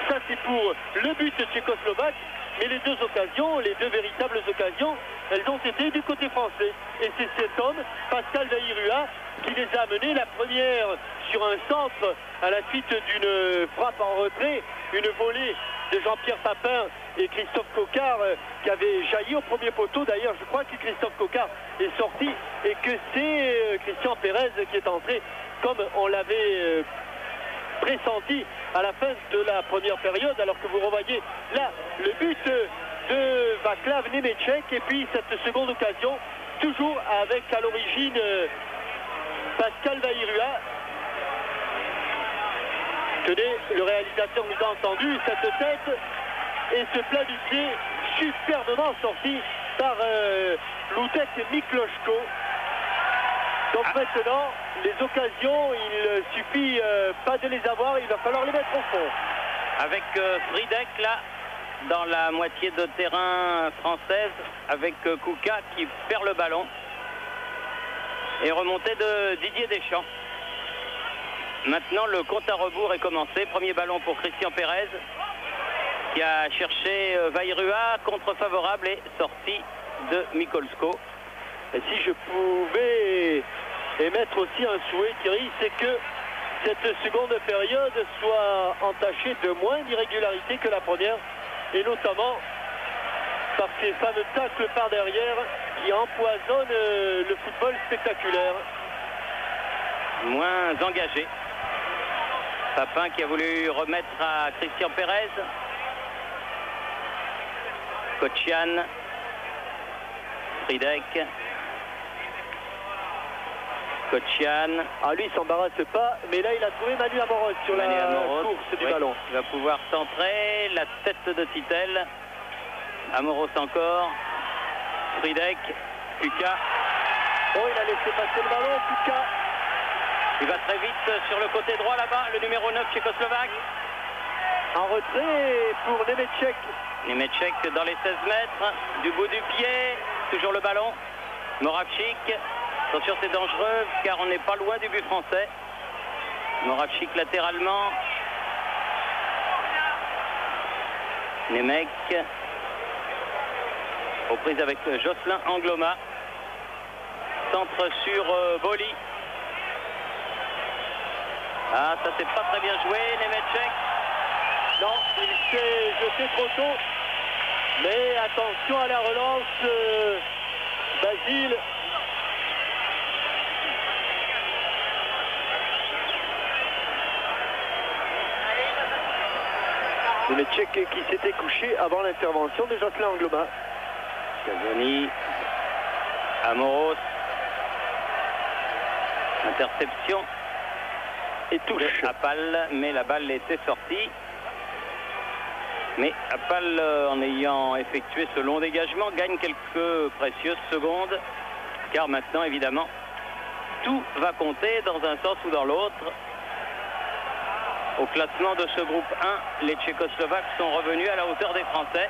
Ça c'est pour le but tchécoslovaque, mais les deux occasions, les deux véritables occasions, elles ont été du côté français. Et c'est cet homme, Pascal Vairua, qui les a amenés. La première sur un centre à la suite d'une frappe en retrait, une volée de Jean-Pierre Papin et Christophe Coquard qui avait jailli au premier poteau. D'ailleurs, je crois que Christophe Coquard est sorti et que c'est Christian Pérez qui est entré, comme on l'avait pressenti à la fin de la première période, alors que vous revoyez là le but de Václav Němeček. Et puis cette seconde occasion, toujours avec à l'origine Pascal Vairua. Tenez, le réalisateur nous a entendu, cette tête et ce plat du pied superbement sorti par Ludek Mikloško. Donc maintenant, les occasions, il suffit pas de les avoir, il va falloir les mettre au fond. Avec Fridek là, dans la moitié de terrain française, avec Kuka qui perd le ballon. Et remontée de Didier Deschamps. Maintenant, le compte à rebours est commencé. Premier ballon pour Christian Pérez, qui a cherché Vairua, contre favorable et sortie de Mikolsko. Et si je pouvais émettre aussi un souhait, Thierry, c'est que cette seconde période soit entachée de moins d'irrégularités que la première, et notamment par ces fameux tacles par derrière qui empoisonnent le football spectaculaire. Moins engagé. Papin qui a voulu remettre à Christian Pérez. Kocian. Fridek. Kocian. Ah, lui, il s'embarrasse pas, mais là, il a trouvé Manu Amoros sur la course du ballon. Il va pouvoir centrer. La tête de Titel. Amoros encore. Fridek. Kuka. Oh, il a laissé passer le ballon, Kuka. Il va très vite sur le côté droit là-bas, le numéro 9 tchécoslovaque. En retrait pour Němeček. Němeček dans les 16 mètres, du bout du pied, toujours le ballon. Moravchik, attention c'est dangereux car on n'est pas loin du but français. Moravchik latéralement. Nemec. Reprise avec Jocelyn Angloma. Centre sur Boli. Ah, ça c'est pas très bien joué, Němeček. Non, il s'est jeté trop tôt. Mais attention à la relance, Basile. Němeček qui s'était couché avant l'intervention de Jocelyn Angloma. Casoni. Amoros. Interception. Et touche. Appal, mais la balle était sortie. Mais Appal, en ayant effectué ce long dégagement, gagne quelques précieuses secondes. Car maintenant, évidemment, tout va compter dans un sens ou dans l'autre. Au classement de ce groupe 1, les Tchécoslovaques sont revenus à la hauteur des Français.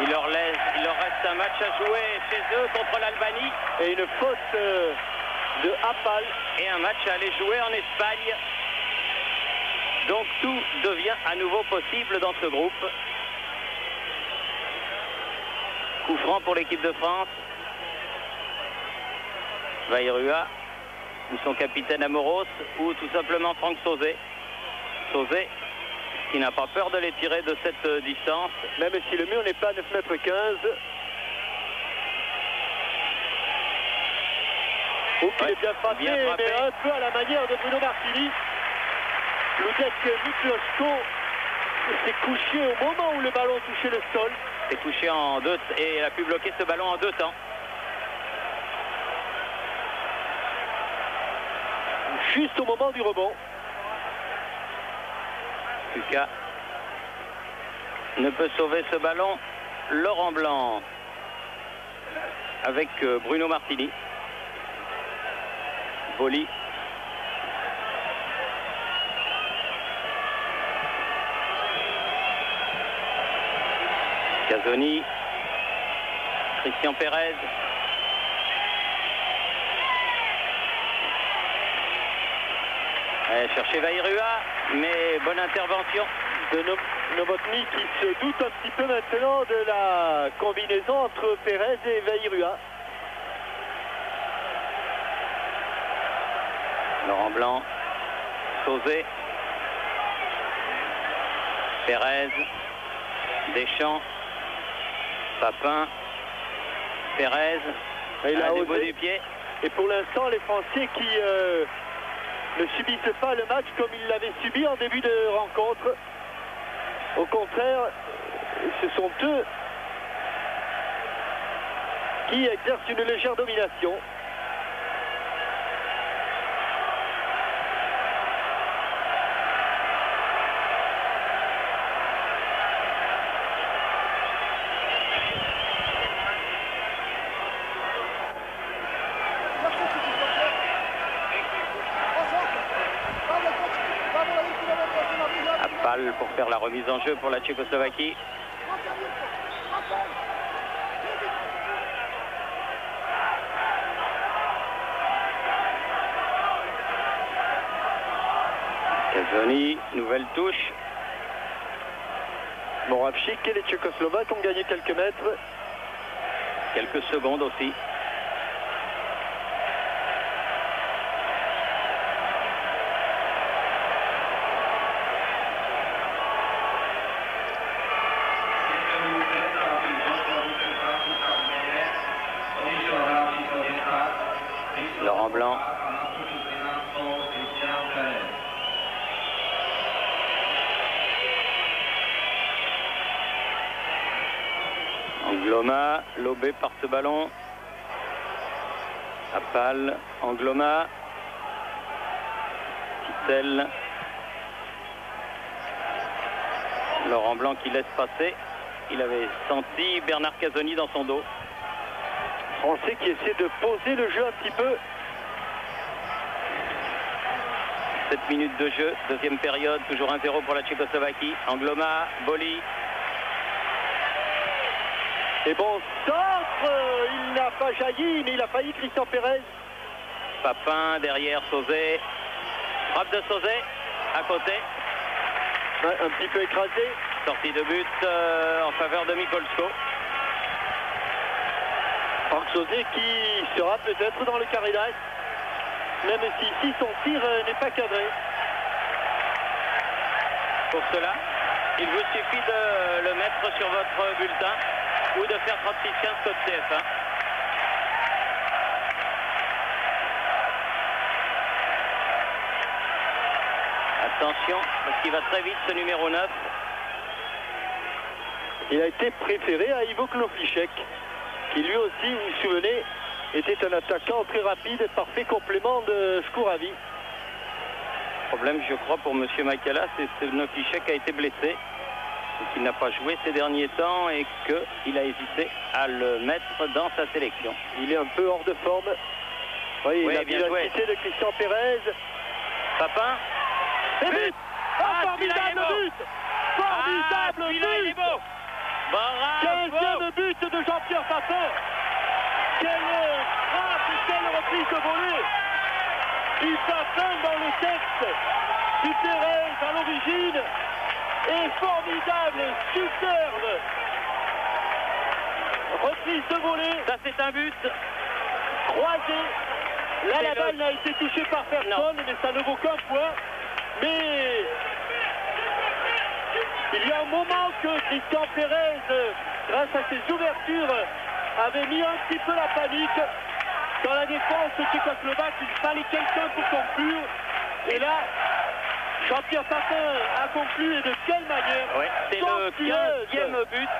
Il leur reste un match à jouer chez eux contre l'Albanie. Et une faute de Appal. Et un match à aller jouer en Espagne. Donc tout devient à nouveau possible dans ce groupe. Coup franc pour l'équipe de France. Vairua, ou son capitaine Amoros, ou tout simplement Franck Sauzet. Sauzet qui n'a pas peur de les tirer de cette distance. Même si le mur n'est pas à 9,15 m. Oh, il est bien frappé, mais un peu à la manière de Bruno Martini. Ludek Mikloško s'est couché au moment où le ballon touchait le sol. S'est couché en deux et elle a pu bloquer ce ballon en deux temps. Juste au moment du rebond. Kuka ne peut sauver ce ballon. Laurent Blanc avec Bruno Martini. Boli. Casoni. Christian Pérez. Chercher Vairua, mais bonne intervention de Novotny qui se doute un petit peu maintenant de la combinaison entre Pérez et Vairua. Laurent Blanc, Sauzet, Pérez, Deschamps, Papin, Pérez, il a des osé. beaux du pied. Et pour l'instant, les Français qui ne subissent pas le match comme ils l'avaient subi en début de rencontre. Au contraire, ce sont eux qui exerce une légère domination. Apal pour faire la remise en jeu pour la Tchécoslovaquie. Kazoni, nouvelle touche. Moravchik et les Tchécoslovaques ont gagné quelques mètres. Quelques secondes aussi. Laurent Blanc. Angloma, lobé par ce ballon. Apal, Angloma. Tittel. Laurent Blanc qui laisse passer. Il avait senti Bernard Casoni dans son dos. Français qui essaie de poser le jeu un petit peu. 7 minutes de jeu, deuxième période, toujours 1-0 pour la Tchécoslovaquie. Angloma, Boli. Et bon centre, il n'a pas jailli, mais il a failli Christian Pérez. Papin derrière Sauzet. Frappe de Sauzet, à côté. Un petit peu écrasé. Sortie de but en faveur de Mikolsko. Franck Sauzet qui sera peut-être dans le carré d'as, même si ici son tir n'est pas cadré. Pour cela, il vous suffit de le mettre sur votre bulletin ou de faire 3615 code CF1. Attention, parce qu'il va très vite ce numéro 9. Il a été préféré à Ivo Kloflichek, qui lui aussi, vous vous souvenez, était un attaquant très rapide, parfait complément de Shkouravi. Problème, je crois, pour M. Makala, c'est que Kloflichek a été blessé. Il n'a pas joué ces derniers temps et qu'il a hésité à le mettre dans sa sélection. Il est un peu hors de forme. Oui, il a bien joué de Christian Pérez. Papin. Et but. Formidable but. Formidable but. Bravo. 15e but de Jean-Pierre Papin. Quelle frappe, quelle reprise de volée. Du Papin dans le texte. Du Pérez à l'origine. Et formidable, superbe reprise de volée. Ça, c'est un but croisé. Là, la balle n'a été touchée par personne, mais ça ne vaut qu'un point. Mais il y a un moment que Christian Pérez, grâce à ses ouvertures, avait mis un petit peu la panique. Dans la défense tchécoslovaque, il fallait quelqu'un pour conclure. Et là, Jean-Pierre Papin a conclu, et de quelle manière. Oui, c'est le 15e but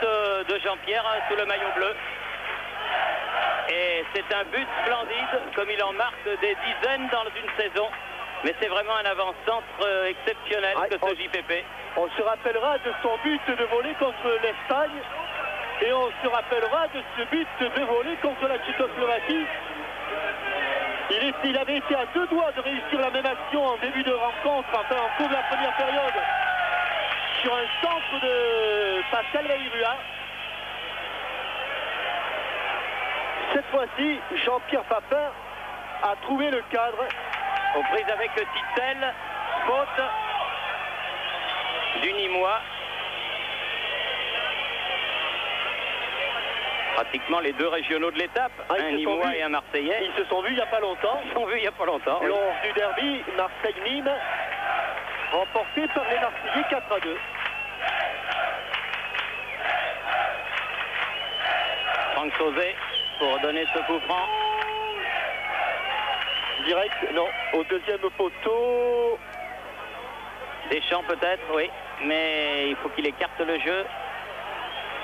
de Jean-Pierre sous le maillot bleu. Et c'est un but splendide, comme il en marque des dizaines dans une saison. Mais c'est vraiment un avant-centre exceptionnel que ce JPP. On se rappellera de son but de volée contre l'Espagne. Et on se rappellera de ce but de volée contre la Tchécoslovaquie. Il avait été à 2 doigts de réussir la même action en début de rencontre, enfin en cours de la première période, sur un centre de Pascal Lairua. Cette fois-ci, Jean-Pierre Papin a trouvé le cadre. Aux prises avec Tittel, faute du Nîmois. Pratiquement les deux régionaux de l'étape, un Nîmois et un Marseillais. Ils se sont vus il n'y a pas longtemps. Ils se sont vus il n'y a pas longtemps. Lors du derby Marseille-Nîmes, remporté par les Marseillais 4-2. Franck Sauzet pour donner ce coup franc. Direct, non, au deuxième poteau. Deschamps peut-être, oui, mais il faut qu'il écarte le jeu.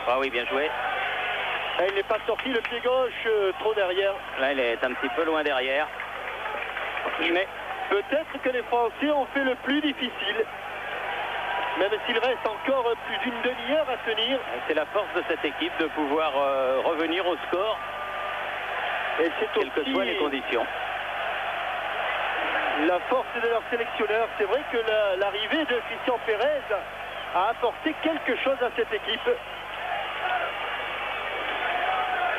Ah oui, bien joué. Elle n'est pas sortie, le pied gauche trop derrière. Là, elle est un petit peu loin derrière. Mais peut-être que les Français ont fait le plus difficile. Même s'il reste encore plus d'une demi-heure à tenir. C'est la force de cette équipe de pouvoir revenir au score, et c'est quelles que soient les conditions. La force de leur sélectionneur. C'est vrai que l'arrivée de Christian Pérez a apporté quelque chose à cette équipe.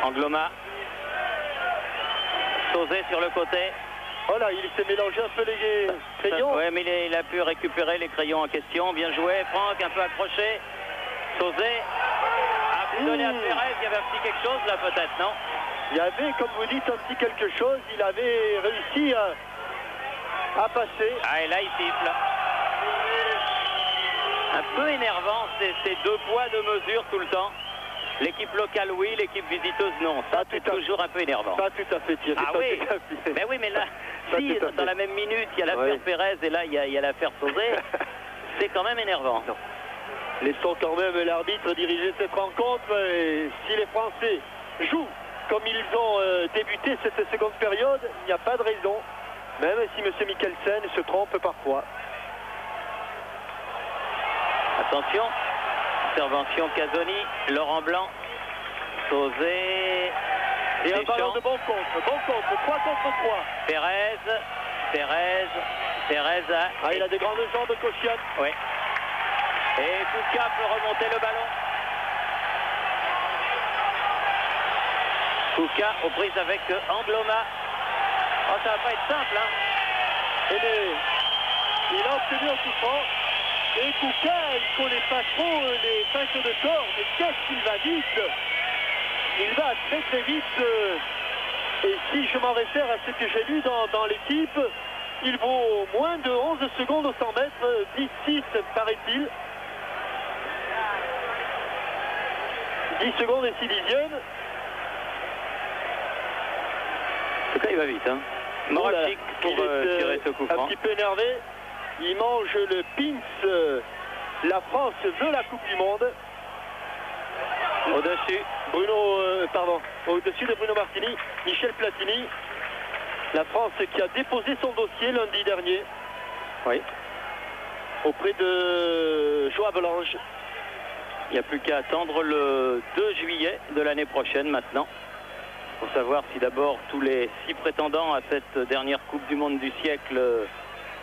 Angloma. Sauzet sur le côté. Oh là, il s'est mélangé un peu les crayons. Oui, mais il a pu récupérer les crayons en question. Bien joué, Franck, un peu accroché. Sauzet a pu donner à Pérez. Il y avait un petit quelque chose là peut-être, non? Il y avait, comme vous dites, un petit quelque chose. Il avait réussi à passer. Ah, et là, il siffle. Un peu énervant, ces deux poids, deux mesures tout le temps. L'équipe locale, oui, l'équipe visiteuse, non. Ça, c'est toujours un peu énervant. Pas tout à fait, Thierry. Ah oui, mais oui, mais là, si dans la même minute, il y a l'affaire Pérez et là, il y a l'affaire Sauzet, c'est quand même énervant. Non. Laissons quand même l'arbitre diriger cette rencontre. Et si les Français jouent comme ils ont débuté cette seconde période, il n'y a pas de raison, même si M. Mikkelsen se trompe parfois. Attention, intervention Casoni, Laurent Blanc, Sauzet, et un ballon de bon contre, 3 contre 3. Pérez. Ah, il a des grandes jambes, Koscielny. Oui. Et Kouka peut remonter le ballon. Kouka aux prises avec Angloma. Oh, ça va pas être simple, hein. Et il a obtenu un coup franc. Et Kouka, il ne connaît pas trop les pinces de corps, mais qu'est-ce qu'il va vite. Il va très très vite. Et si je m'en réfère à ce que j'ai lu dans l'équipe, il vaut moins de 11 secondes au 100 mètres, 10-6 paraît-il. 10 secondes et 6 dixièmes. En tout cas, il va vite, hein. Moravchik pour tirer ce coup franc. Un petit peu énervé. Il mange le pince. La France veut la Coupe du Monde. Au-dessus. Au-dessus de Bruno Martini, Michel Platini. La France qui a déposé son dossier lundi dernier. Oui. Auprès de Joao Avalanche. Il n'y a plus qu'à attendre le 2 juillet de l'année prochaine maintenant. Pour savoir si d'abord tous les 6 prétendants à cette dernière Coupe du Monde du siècle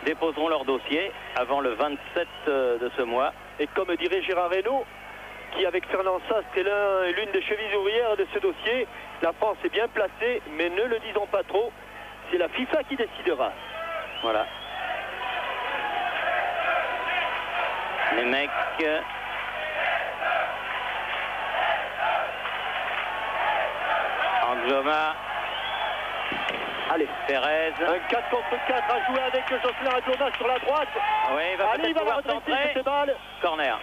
déposeront leur dossier avant le 27 de ce mois. Et comme dirait Gérard Reynaud, qui avec Fernand Sastre est l'une des chevilles ouvrières de ce dossier, la France est bien placée, mais ne le disons pas trop, c'est la FIFA qui décidera. Voilà. Les mecs... Angloma. Allez, Pérez. Un 4 contre 4 à jouer avec Jocelyn Angloma sur la droite. Oui, il va allez, il va la redresser cette balle. Corner.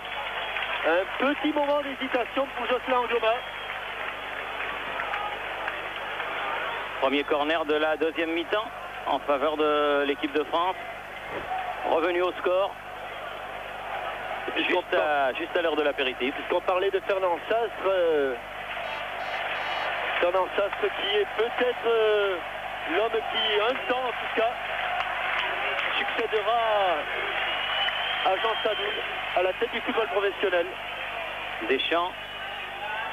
Un petit moment d'hésitation pour Jocelyn Angloma. Premier corner de la deuxième mi-temps en faveur de l'équipe de France. Revenu au score. Juste à l'heure de l'apéritif. Puisqu'on parlait de Fernand Sastre. Fernand Sastre qui est peut-être l'homme qui, un temps en tout cas, succédera à Jean Sadoul à la tête du football professionnel. Deschamps,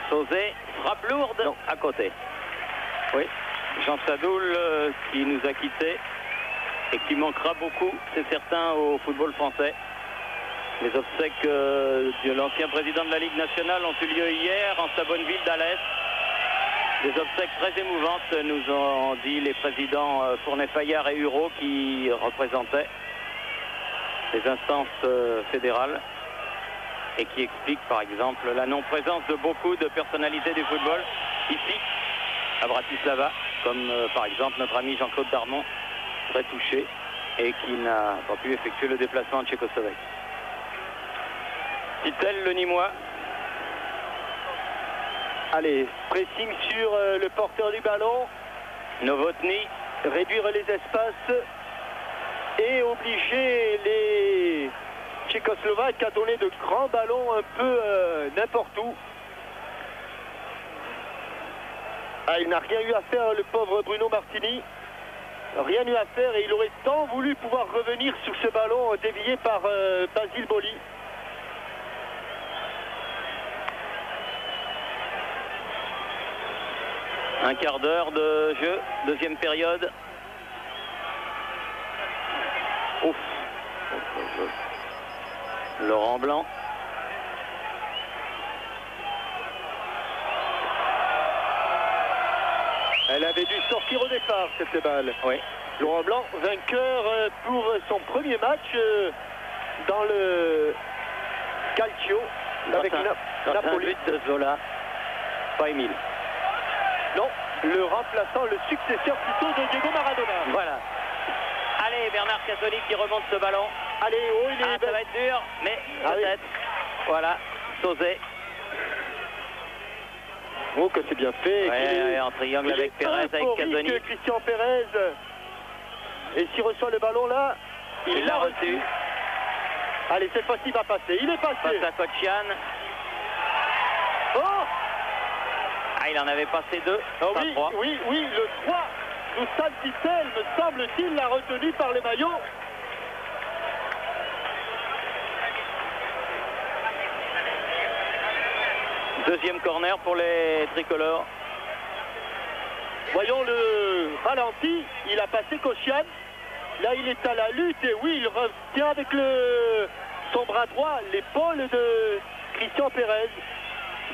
Sauzet, frappe lourde à côté. Oui, Jean Sadoul qui nous a quittés et qui manquera beaucoup, c'est certain, au football français. Les obsèques de l'ancien président de la Ligue nationale ont eu lieu hier en sa bonne ville d'Alès. Des obsèques très émouvantes, nous ont dit les présidents Fournet-Fayard et Hureau qui représentaient les instances fédérales et qui expliquent par exemple la non-présence de beaucoup de personnalités du football ici à Bratislava, comme par exemple notre ami Jean-Claude Darmon, très touché et qui n'a pas pu effectuer le déplacement en Tchécoslovaquie. Titel, le Nîmois. Allez, pressing sur le porteur du ballon. Novotny. Réduire les espaces et obliger les Tchécoslovaques à donner de grands ballons un peu n'importe où. Ah, il n'a rien eu à faire, le pauvre Bruno Martini. Rien eu à faire et il aurait tant voulu pouvoir revenir sur ce ballon dévié par Basile Boli. Un quart d'heure de jeu, deuxième période. Ouf. Laurent Blanc. Elle avait dû sortir au départ, cette balle. Oui. Laurent Blanc, vainqueur pour son premier match dans le Calcio avec Napoli. Un but de Zola, pas Émile. Non, le remplaçant, le successeur plutôt de Diego Maradona. Voilà. Allez, Bernard Casoni qui remonte ce ballon. Allez, oh, il est ça va être dur, mais peut-être. Oui. Voilà, Sauzet. Oh, que c'est bien fait. Ouais, en triangle avec Pérez, avec Casoni. Christian Pérez. Et s'il reçoit le ballon là, il l'a reçu. Allez, cette fois-ci, il va passer. Il est passé. Passe à Kotchian. Oh! Ah, il en avait passé deux. Oh, oui, 3. Oui, le 3. Gustave Kittel, me semble-t-il, l'a retenu par les maillots. Deuxième corner pour les tricolores. Voyons le ralenti. Il a passé Kotchian. Là, il est à la lutte. Et oui, il retient avec son bras droit l'épaule de Christian Pérez.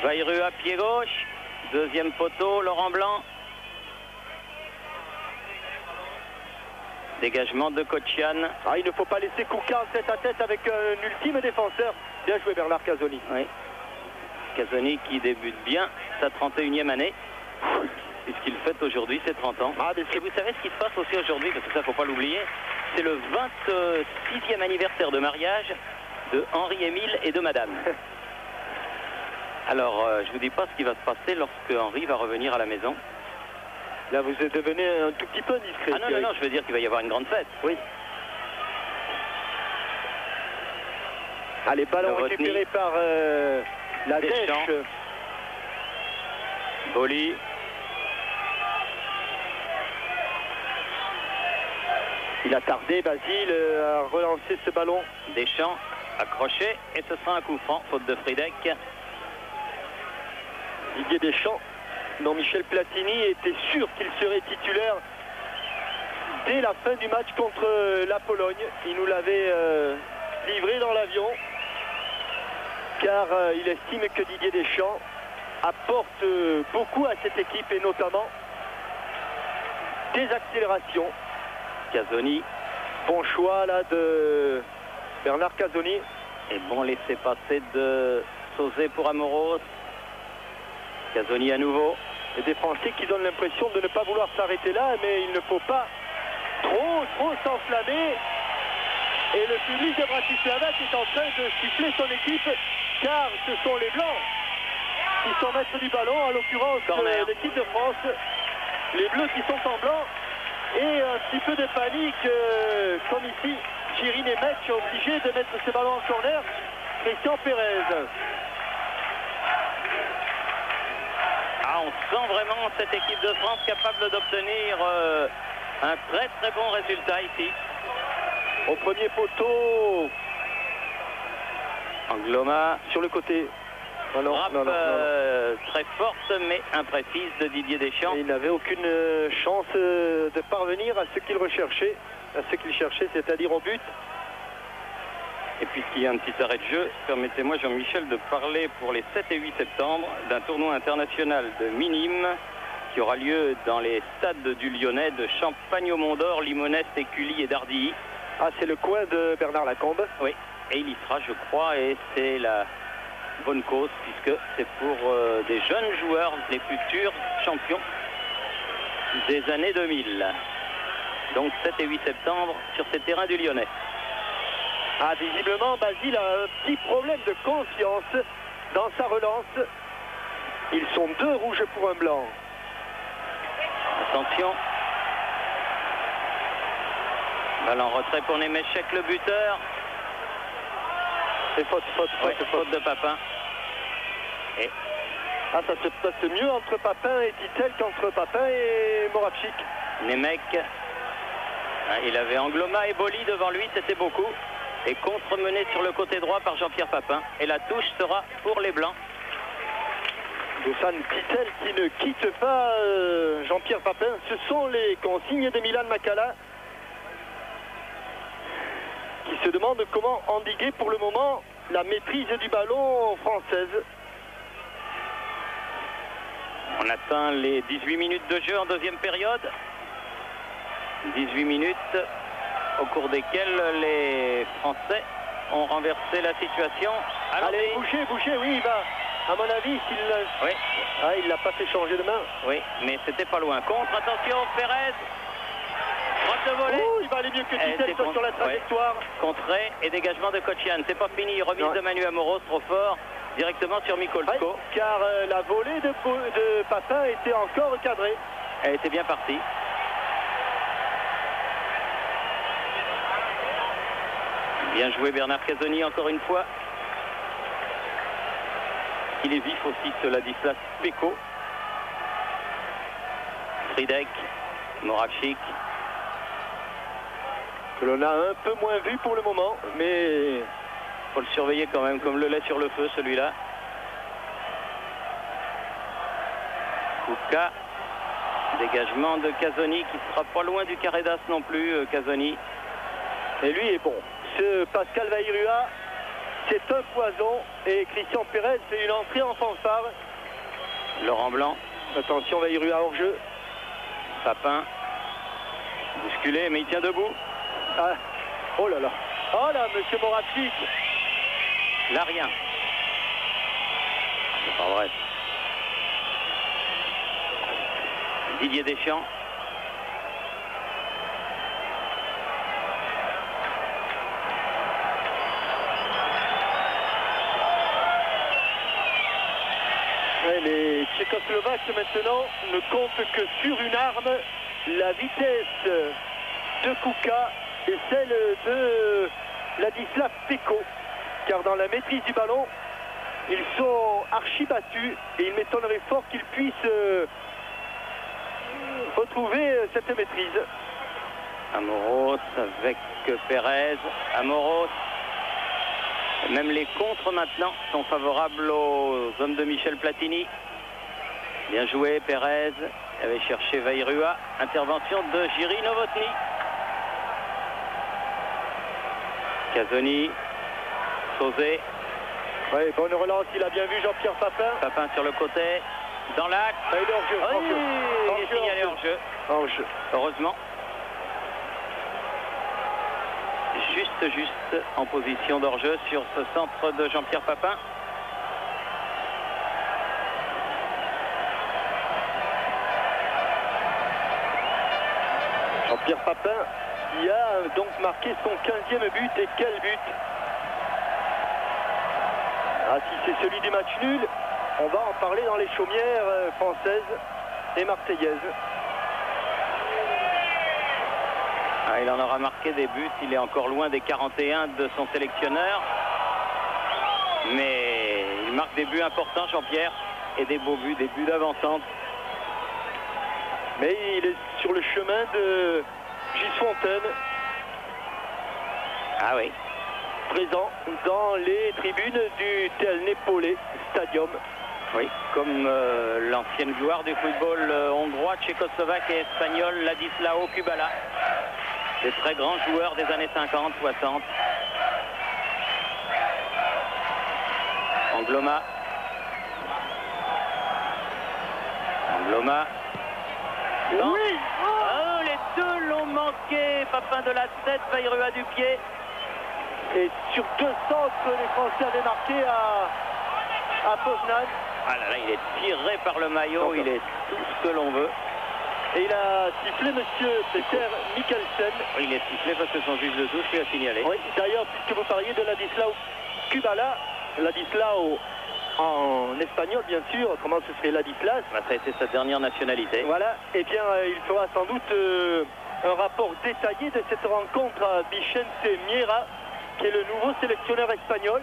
Bayrou à pied gauche. Deuxième poteau, Laurent Blanc. Dégagement de Kotchian. Ah, il ne faut pas laisser Kouka en tête à tête avec un ultime défenseur. Bien joué Bernard Casoni. Oui. Casoni qui débute bien sa 31e année. Puisqu'il fête aujourd'hui ses 30 ans. Ah, et vous savez ce qui se passe aussi aujourd'hui, parce que ça, il ne faut pas l'oublier. C'est le 26e anniversaire de mariage de Henri-Émile et de Madame. Alors, je ne vous dis pas ce qui va se passer lorsque Henri va revenir à la maison. Là, vous êtes devenu un tout petit peu discret. Ah non, non, je veux dire qu'il va y avoir une grande fête. Oui. Allez, ballon récupéré par la Deschamps. Boli. Il a tardé, Basile, à relancer ce ballon. Deschamps, accroché, et ce sera un coup franc, faute de Fridek. Didier Deschamps, dont Michel Platini était sûr qu'il serait titulaire dès la fin du match contre la Pologne. Il nous l'avait livré dans l'avion, car il estime que Didier Deschamps apporte beaucoup à cette équipe, et notamment des accélérations. Casoni. Bon choix là de Bernard Casoni. Et bon laissez-passer de Sauzet pour Amoros. Casoni à nouveau. Et des Français qui donnent l'impression de ne pas vouloir s'arrêter là, mais il ne faut pas trop s'enflammer. Et le public de Bratislava est en train de siffler son équipe, car ce sont les Blancs qui sont maîtres du ballon, en l'occurrence l'équipe de France. Les Bleus qui sont en blanc. Et un petit peu de panique, comme ici, Girin et Metch obligés de mettre ce ballon en corner. Christian Pérez. Ah, on sent vraiment cette équipe de France capable d'obtenir un très bon résultat ici. Au premier poteau, Angloma sur le côté. Frappe très forte mais imprécise de Didier Deschamps. Et il n'avait aucune chance de parvenir à ce qu'il recherchait, c'est-à-dire au but. Et puisqu'il y a un petit arrêt de jeu, permettez-moi, Jean-Michel, de parler pour les 7 et 8 septembre d'un tournoi international de Minime qui aura lieu dans les stades du Lyonnais de Champagne-au-Mont-d'Or, Limonest, Écully et Dardilly. Ah, c'est le coin de Bernard Lacombe. Oui, et il y sera, je crois, et c'est la bonne cause, puisque c'est pour des jeunes joueurs, des futurs champions des années 2000. Donc 7 et 8 septembre sur ces terrains du Lyonnais. Ah, visiblement, Basile a un petit problème de confiance dans sa relance. Ils sont 2 rouges pour un blanc. Attention. Balle en retrait pour Nemechek, le buteur. C'est faute de Papin. Et Ah, ça se passe mieux entre Papin et Titel qu'entre Papin et Moravchik. Nemec, il avait Angloma et Boli devant lui, c'était beaucoup. Et contre-mené sur le côté droit par Jean-Pierre Papin. Et la touche sera pour les Blancs. Dusan Titel qui ne quitte pas Jean-Pierre Papin. Ce sont les consignes de Milan Makala qui se demande comment endiguer pour le moment la maîtrise du ballon française. On atteint les 18 minutes de jeu en deuxième période. 18 minutes au cours desquelles les Français ont renversé la situation. Allez, Boucher, oui, il va. À mon avis, oui. Ah, il l'a pas fait changer de main. Oui, mais c'était pas loin. Contre, attention, Pérez. Droite de volée. Oh, il va aller mieux que Titel sur la trajectoire. Ouais. Contré et dégagement de Kocian. C'est pas fini. Remise de Manu Amoros, trop fort. Directement sur Mikolsko. Oui, car la volée de Papin était encore cadrée. Elle était bien partie. Bien joué Bernard Casoni encore une fois. Il est vif aussi ce Ladislas Peko. Fridek, Moravchik. Que l'on a un peu moins vu pour le moment, mais faut le surveiller quand même, comme le lait sur le feu celui-là. Kouka. Dégagement de Casoni qui sera pas loin du carré d'as non plus, Casoni. Et lui est bon. Ce Pascal Vairua, c'est un poison. Et Christian Pérez fait une entrée en fanfare. Laurent Blanc. Attention, Vairua hors jeu. Papin. Bousculé, mais il tient debout. Ah. Oh là là. Oh là, monsieur Moravchik. Là, rien. C'est pas vrai. Didier Deschamps. Les Tchécoslovaques maintenant ne comptent que sur une arme, la vitesse de Kouka et celle de Ladislas Peko. Car dans la maîtrise du ballon, ils sont archi battus et il m'étonnerait fort qu'ils puissent retrouver cette maîtrise. Amoros avec Pérez. Amoros. Même les contres maintenant sont favorables aux hommes de Michel Platini. Bien joué Pérez. Il avait cherché Vairua. Intervention de Jiří Novotný. Casoni. Sauzé. Oui, bonne relance, il a bien vu Jean-Pierre Papin. Papin sur le côté. Dans l'axe. Il est hors jeu. Oui, il est signalé hors jeu. Hors jeu. Heureusement. Juste en position d'hors-jeu sur ce centre de Jean-Pierre Papin. Jean-Pierre Papin qui a donc marqué son 15e but. Et quel but! Ah, si c'est celui du match nul, on va en parler dans les chaumières françaises et marseillaises. Ah, il en aura marqué des buts, il est encore loin des 41 de son sélectionneur. Mais il marque des buts importants, Jean-Pierre, et des beaux buts, des buts d'avant-centre. Mais il est sur le chemin de Gilles Fontaine. Ah oui. Présent dans les tribunes du Tel Nepole Stadium. Oui, comme l'ancienne gloire du football hongrois, tchécoslovaque et espagnol, Ladislao Kubala. Des très grands joueurs des années 50-60. Angloma. Angloma. Oui. Oh, les deux l'ont manqué. Papin de la tête, Vairua du pied. Et sur 2 centres, les Français avaient marqué à Poznan. Ah là là, il est tiré par le maillot, il est tout ce que l'on veut. Et il a sifflé monsieur Peter Mikkelsen. Oui, il est sifflé parce que son juge de touche lui a signalé. Oui, d'ailleurs, puisque vous parliez de Ladislao Kubala, Ladislao en espagnol, bien sûr, autrement ce serait Ladislas. Ça a été sa dernière nationalité. Voilà, et bien il fera sans doute un rapport détaillé de cette rencontre à Vicente Miera, qui est le nouveau sélectionneur espagnol,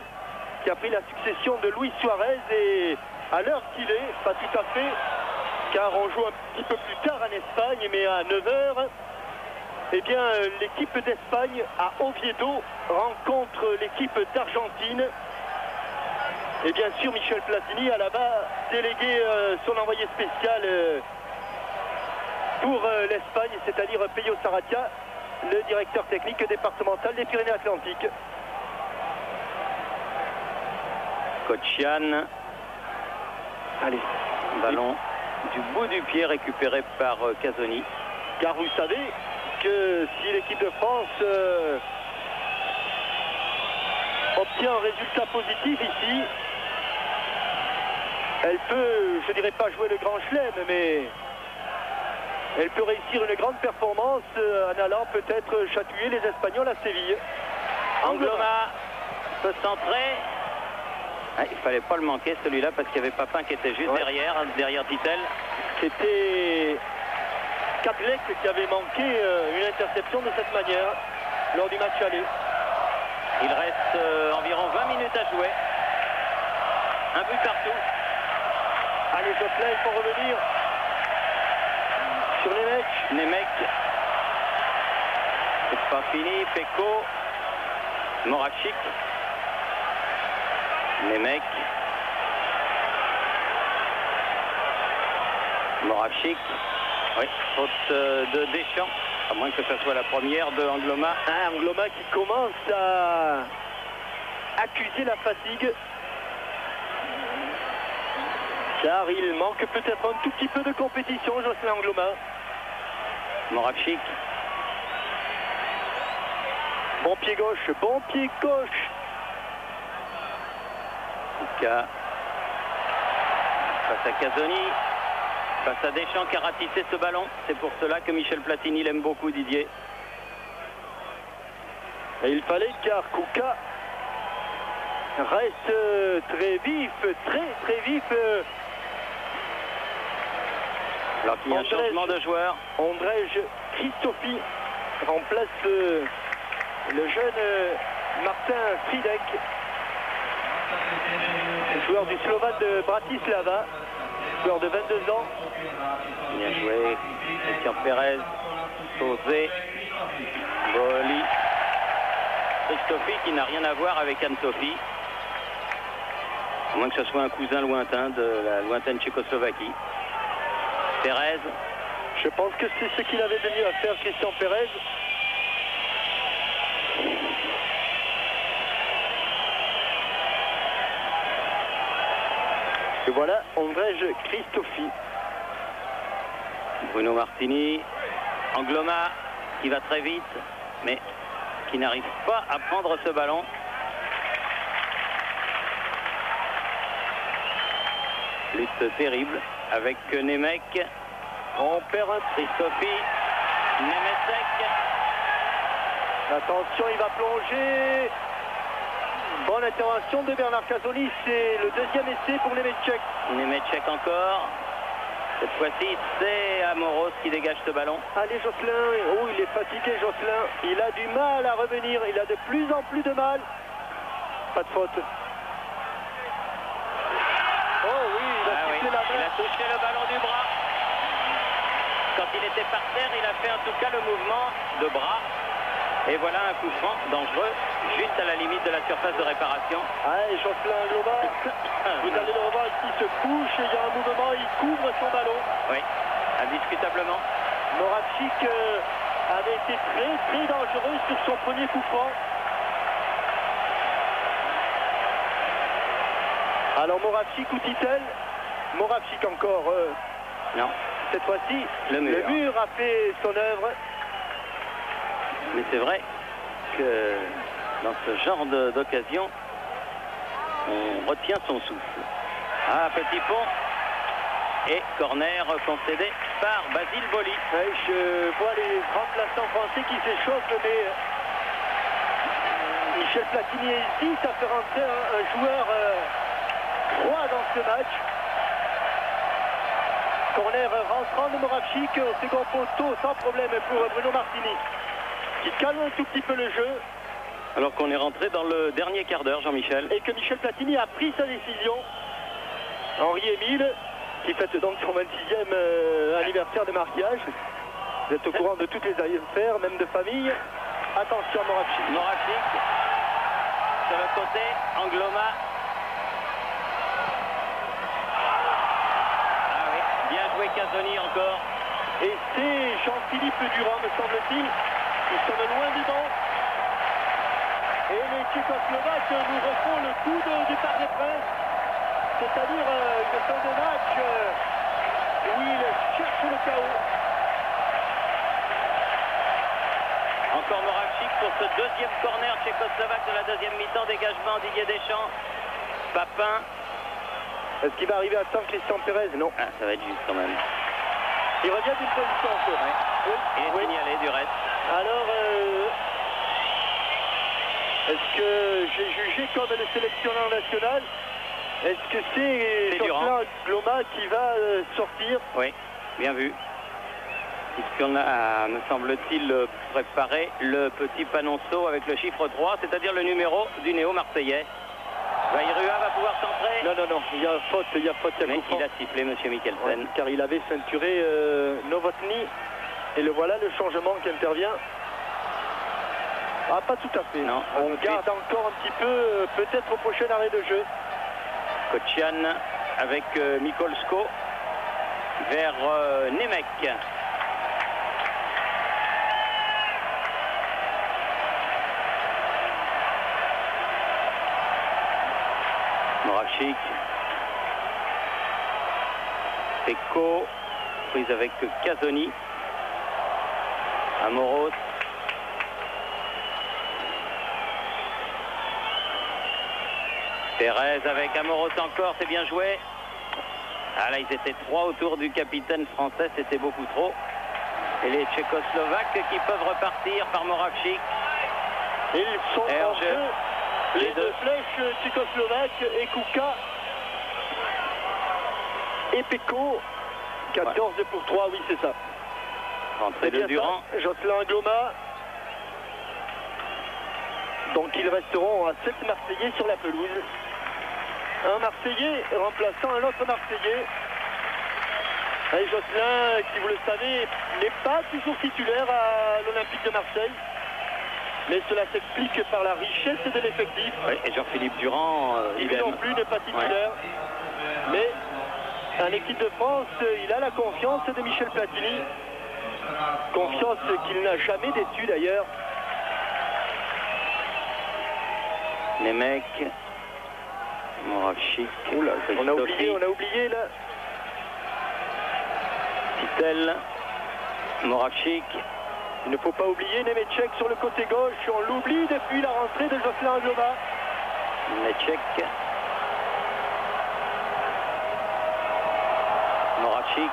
qui a pris la succession de Luis Suarez et à l'heure qu'il est, pas tout à fait, car on joue un petit peu plus tard en Espagne, mais à 9 h, eh bien, l'équipe d'Espagne à Oviedo rencontre l'équipe d'Argentine. Et bien sûr, Michel Platini a là-bas délégué son envoyé spécial pour l'Espagne, c'est-à-dire Peyo Saratia, le directeur technique départemental des Pyrénées-Atlantiques. Coach Yann. Allez, Ballon du bout du pied récupéré par Casoni. Car vous savez que si l'équipe de France obtient un résultat positif ici, elle peut, je dirais pas jouer le grand chelem, mais elle peut réussir une grande performance en allant peut-être chatouiller les Espagnols à Séville. Angloma peut centrer. Ah, il fallait pas le manquer celui-là parce qu'il y avait Papin qui était juste derrière Titel. C'était Kadlec qui avait manqué une interception de cette manière lors du match aller. Il reste environ 20 minutes à jouer. Un but partout. Allez, Jocelyn, il faut revenir sur les mecs. Nemec. C'est pas fini. Peko. Moravchik. Nemec. Moravchik. Oui, faute de Deschamps. À moins que ce soit la première de Angloma. Angloma qui commence à accuser la fatigue. Car il manque peut-être un tout petit peu de compétition, Jocelyn Angloma. Moravchik. Bon pied gauche, bon pied gauche. Kouka. Face à Casoni. Face à Deschamps qui a ratissé ce ballon. C'est pour cela que Michel Platini l'aime beaucoup, Didier. Et il fallait car Kouka reste très vif, très vif. Alors qu'il y a un changement de joueur. Ondrej Christofi remplace le jeune Martin Fridek, joueur du Slovan de Bratislava, joueur de 22 ans. Bien joué. Christian Pérez, Sauzé, Boli. Christofi qui n'a rien à voir avec Anne-Sophie. À moins que ce soit un cousin lointain de la lointaine Tchécoslovaquie. Pérez. Je pense que c'est ce qu'il avait de mieux à faire, Christian Pérez. Et voilà, Ondrej Christofi. Bruno Martini. Angloma qui va très vite, mais qui n'arrive pas à prendre ce ballon. Lutte terrible avec Nemec. On perd un Christofi. Nemecek. Attention, il va plonger. Bonne intervention de Bernard Casoni. C'est le deuxième essai pour Nemecek. Nemecek encore. Cette fois-ci, c'est Amoros qui dégage ce ballon. Allez, Jocelyn. Oh, il est fatigué, Jocelyn. Il a du mal à revenir. Il a de plus en plus de mal. Pas de faute. Oh oui, il a sifflé la main. Il a touché le ballon du bras. Quand il était par terre, il a fait en tout cas le mouvement de bras. Et voilà un coup franc dangereux, juste à la limite de la surface de réparation. Allez, Jocelyn Global. Vous allez le revoir, il se couche, il y a un mouvement, il couvre son ballon. Oui, indiscutablement. Moravchik avait été très dangereux sur son premier coup franc. Alors Moravchik ou Titel? Moravchik encore. Non. Cette fois-ci, le mur a fait son œuvre. Mais c'est vrai que dans ce genre d'occasion, on retient son souffle. Ah, petit pont. Et corner concédé par Basile Boli. Oui, je vois les remplaçants français qui s'échauffent, mais Michel Platini hésite à faire entrer un joueur froid dans ce match. Corner rentrant de Moravchik au second poteau sans problème pour Bruno Martini, qui calme un tout petit peu le jeu. Alors qu'on est rentré dans le dernier quart d'heure, Jean-Michel. Et que Michel Platini a pris sa décision. Henri-Émile, qui fête donc son 26e anniversaire de mariage. Vous êtes au courant de toutes les affaires, même de famille. Attention, Moravchik. Moravchik, sur le côté, Angloma. Ah oui, bien joué Casoni encore. Et c'est Jean-Philippe Durand, me semble-t-il. Nous sommes loin du banc. Et les Tchécoslovaques nous refont le coup du Parc des Princes. C'est-à-dire une fin de match où ils cherchent le chaos. Encore Moravchik pour ce deuxième corner tchécoslovaque de la deuxième mi-temps. Dégagement Didier Deschamps. Papin. Est-ce qu'il va arriver à temps Christian Pérez? Non. Ah, ça va être juste quand même. Il revient d'une position. Ouais. Oui. Il est signalé du reste. Alors, est-ce que j'ai jugé comme le sélectionneur national? Est-ce que c'est Jocelyn Gloma qui va sortir? Oui, bien vu. Puisqu'on a, me semble-t-il, préparé le petit panonceau avec le chiffre 3, c'est-à-dire le numéro du néo-marseillais. Vairua va pouvoir centrer. Non, non, non, il y a faute, il y a faute. Mais il a sifflé, M. Mikkelsen. Ouais, car il avait ceinturé Novotny. Et le voilà, le changement qui intervient. Ah, pas tout à fait. Non, on garde encore un petit peu, peut-être au prochain arrêt de jeu. Kocian avec Mikolsko vers Nemec. Moravchik. Peko, prise avec Casoni. Amoros. Pérez avec Amoros encore, c'est bien joué. Ah là, ils étaient trois autour du capitaine français, c'était beaucoup trop. Et les Tchécoslovaques qui peuvent repartir par Moravchik. Ils sont en jeu. Les deux flèches tchécoslovaques et Kuka et Peko. 14 pour 3, oui, c'est ça. Entrée de Durand. Jocelyn Gloma. Donc ils resteront à 7 Marseillais sur la pelouse. Un Marseillais remplaçant un autre Marseillais. Et Jocelyn, qui vous le savez, n'est pas toujours titulaire à l'Olympique de Marseille. Mais cela s'explique par la richesse de l'effectif. Oui, et Jean-Philippe Durand, il non plus n'est pas titulaire. Ouais. Mais en équipe de France, il a la confiance de Michel Platini. Confiance qu'il n'a jamais déçue d'ailleurs. Nemec, Moravchik, on a oublié là. Titel, Moravchik. Il ne faut pas oublier Nemeček sur le côté gauche. On l'oublie depuis la rentrée de Jocelyn Gloma. Nemeček. Moravchik.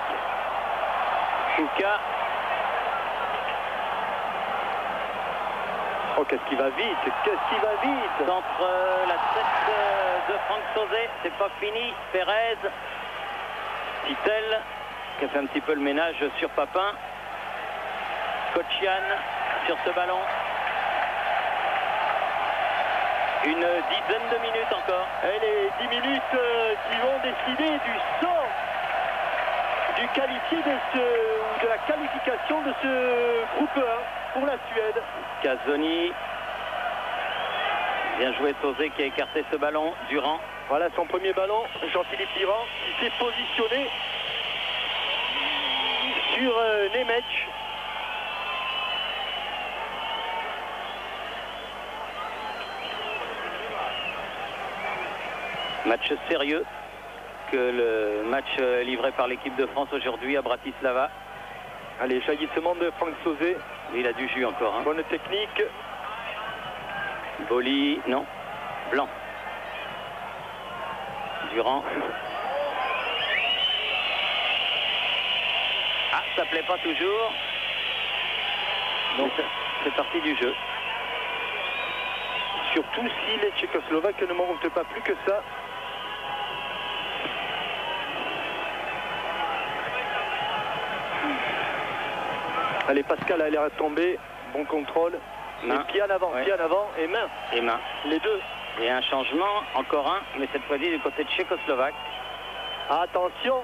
Kuka. Oh, qu'est-ce qui va vite, qu'est-ce qui va vite. Entre la tête de Franck Sauzet, c'est pas fini. Pérez, Titel, qui a fait un petit peu le ménage sur Papin. Kocian sur ce ballon. Une dizaine de minutes encore. Et les 10 minutes qui vont décider du sort du qualifié de la qualification de ce groupe 1 pour la Suède. Casoni. Bien joué Sauzet qui a écarté ce ballon. Durand. Voilà son premier ballon. Jean-Philippe Durand qui s'est positionné sur Nemec. Match sérieux que le match livré par l'équipe de France aujourd'hui à Bratislava. Allez, jaillissement de Franck Sauzet. Il a du jus encore. Hein. Bonne technique. Boli, non. Blanc. Durand. Ah, ça plaît pas toujours. Donc c'est parti du jeu. Surtout si les Tchécoslovaques ne montent pas plus que ça. Allez, Pascal a l'air de tomber. Bon contrôle. Main. Pied en avant, Ouais. pied en avant et main. Et main. Les deux. Et un changement, encore un, mais cette fois-ci du côté tchécoslovaque. Attention,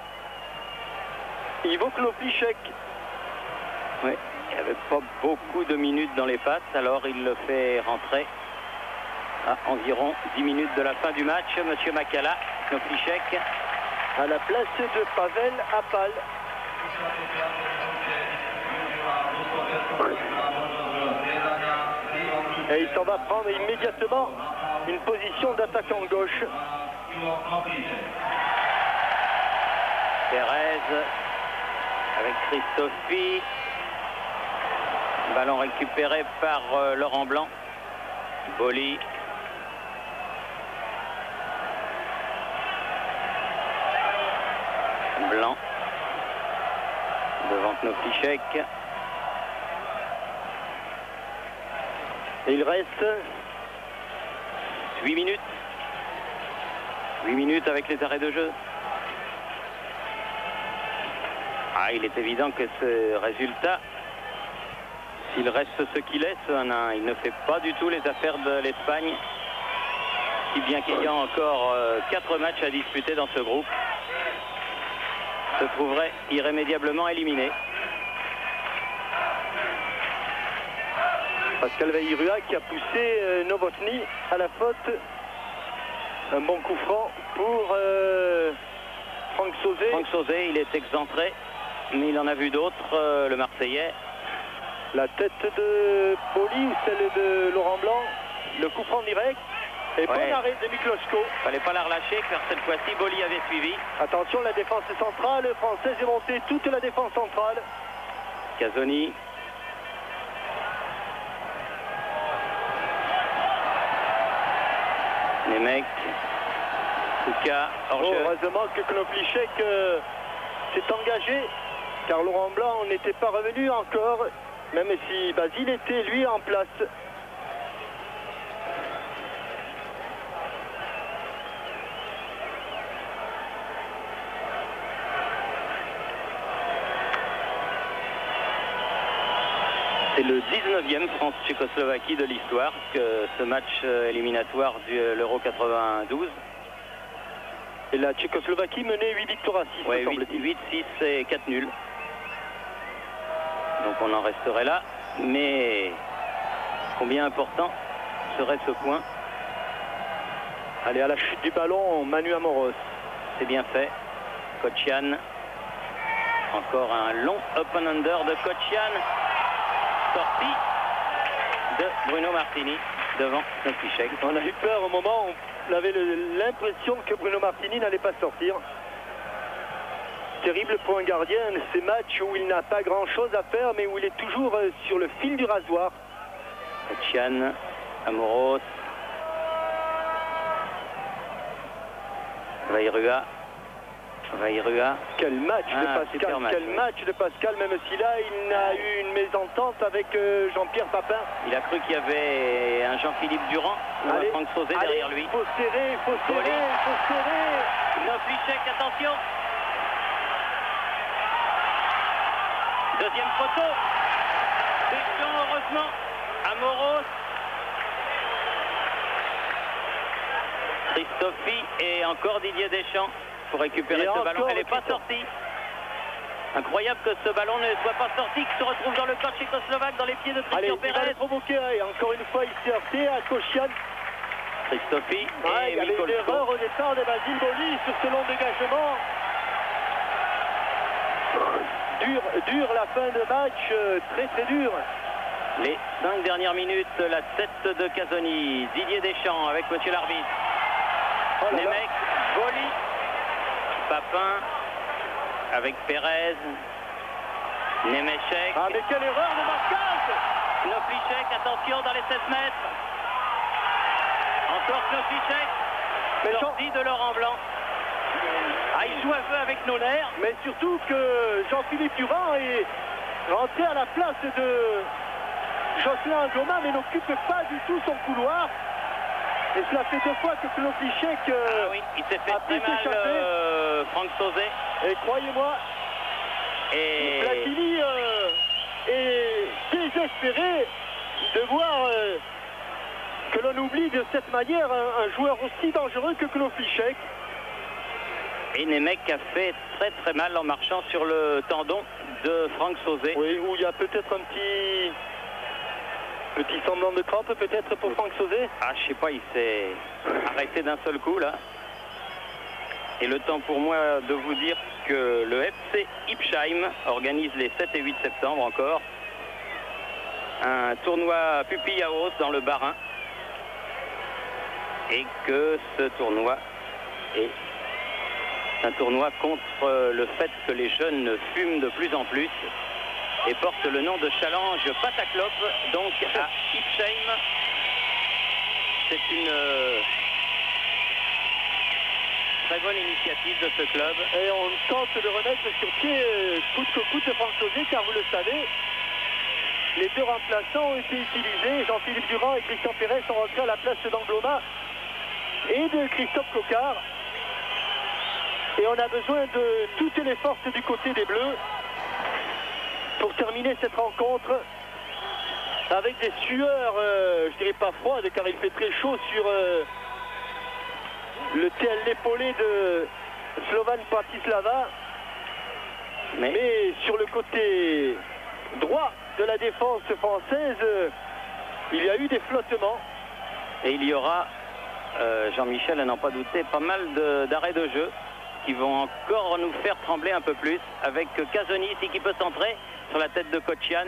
Ivo Knofliček. Oui, il n'y avait pas beaucoup de minutes dans les pattes, alors il le fait rentrer à environ 10 minutes de la fin du match. Monsieur Makala, Knofliček. À la place de Pavel Apal. Et il s'en va prendre immédiatement une position d'attaquant gauche. Pérez avec Christofi. Ballon récupéré par Laurent Blanc. Boli. Blanc. Devant Knofliček. Et il reste 8 minutes. 8 minutes avec les arrêts de jeu. Ah, il est évident que ce résultat, s'il reste ce qu'il est, il ne fait pas du tout les affaires de l'Espagne. Si bien qu'il y a encore 4 matchs à disputer dans ce groupe, se trouverait irrémédiablement éliminé. Pascal Vairua qui a poussé Novotny à la faute. Un bon coup franc pour Franck Sauzet. Franck Sauzet, il est excentré, mais il en a vu d'autres, le Marseillais. La tête de Boli ou celle de Laurent Blanc. Le coup franc direct. Et bon arrêt de Miklosko. Fallait pas la relâcher car cette fois-ci Boli avait suivi. Attention, la défense centrale française est montée, toute la défense centrale. Casoni. Les mecs. Kouka, hors-jeu. Heureusement que Knofliček s'est engagé, car Laurent Blanc n'était pas revenu encore, même si Basile était lui en place. C'est le 19e France-Tchécoslovaquie de l'histoire que ce match éliminatoire de l'Euro 92. Et la Tchécoslovaquie menait 8 victoires à 6. Oui, 8, 6 et 4 nuls. Donc on en resterait là. Mais combien important serait ce point? Allez, à la chute du ballon, Manu Amoros. C'est bien fait. Kocian. Encore un long up and under de Kocian. Sortie de Bruno Martini devant Knofliček. On a eu peur au moment où on avait l'impression que Bruno Martini n'allait pas sortir. Terrible pour un gardien, ces matchs où il n'a pas grand chose à faire mais où il est toujours sur le fil du rasoir. Kocian, Amoros, Vairua. Quel match de Pascal, match de Pascal, même si là il a eu une mésentente avec Jean-Pierre Papin. Il a cru qu'il y avait un Jean-Philippe Durand ou un Franck Sauzet derrière lui. Il faut serrer, il faut serrer. Knofliček, attention. Deuxième photo. Deschamps, heureusement. Amoros. Christofi et encore Didier Deschamps pour récupérer ce ballon. Elle n'est pas sortie. Incroyable que ce ballon ne soit pas sorti, qu'il se retrouve dans le camp tchécoslovaque, dans les pieds de Christian Pérez. Il va le provoquer, encore une fois il s'est heurté à Kocian. Christofi et il y avait une erreur au départ de Basile Boli sur ce long dégagement. Dur la fin de match, très dur. Les 5 dernières minutes, la tête de Casoni, Didier Deschamps avec monsieur l'arbitre. Les mecs, Boli, Papin avec Pérez, Nemeček. Ah mais quelle erreur de marquage! Knofliček, attention dans les 16 mètres. Encore Knofliček, sortie de Laurent Blanc. Ah, il joue un peu avec nos nerfs. Mais surtout que Jean-Philippe Durand est rentré à la place de Jocelyn Angoma, mais n'occupe pas du tout son couloir. Et cela fait 2 fois que Knofliček il s'est fait très mal, Franck Sauzet. Et croyez-moi, Platini est désespéré de voir que l'on oublie de cette manière un joueur aussi dangereux que Knofliček. Et Nemec a fait très très mal en marchant sur le tendon de Franck Sauzet. Oui, où il y a peut-être un petit semblant de crampe peut-être pour Franck Sauzet. Ah, je sais pas, il s'est arrêté d'un seul coup là. Et le temps pour moi de vous dire que le FC Ipsheim organise les 7 et 8 septembre encore un tournoi Pupille-Haus dans le Bas-Rhin. Et que ce tournoi est un tournoi contre le fait que les jeunes fument de plus en plus et porte le nom de Challenge Pataclope, donc à Ipsheim. C'est une très bonne initiative de ce club. Et on tente de remettre sur pied coûte que coûte de Franck Sauzet, car vous le savez, les deux remplaçants ont été utilisés. Jean-Philippe Durand et Christian Pérez sont rentrés à la place d'Angloma et de Christophe Coquard. Et on a besoin de toutes les forces du côté des Bleus pour terminer cette rencontre avec des sueurs, je dirais pas froides, car il fait très chaud sur l'épaulé de Slovan Bratislava. Mais sur le côté droit de la défense française, il y a eu des flottements. Et il y aura, Jean-Michel, à n'en pas douter, pas mal d'arrêts de jeu qui vont encore nous faire trembler un peu plus, avec Casoni ici qui peut centrer sur la tête de Kocian.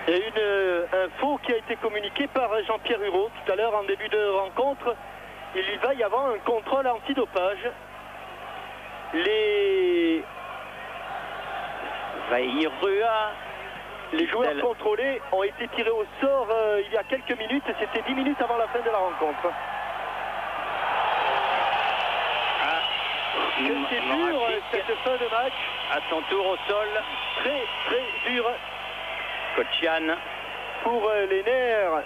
Il y a une info qui a été communiquée par Jean-Pierre Hureau tout à l'heure en début de rencontre. Il va y avoir un contrôle antidopage. Les joueurs contrôlés ont été tirés au sort il y a quelques minutes. C'était 10 minutes avant la fin de la rencontre. C'est dur cette fin de match. À son tour au sol. Très très dur. Kocian. Pour les nerfs.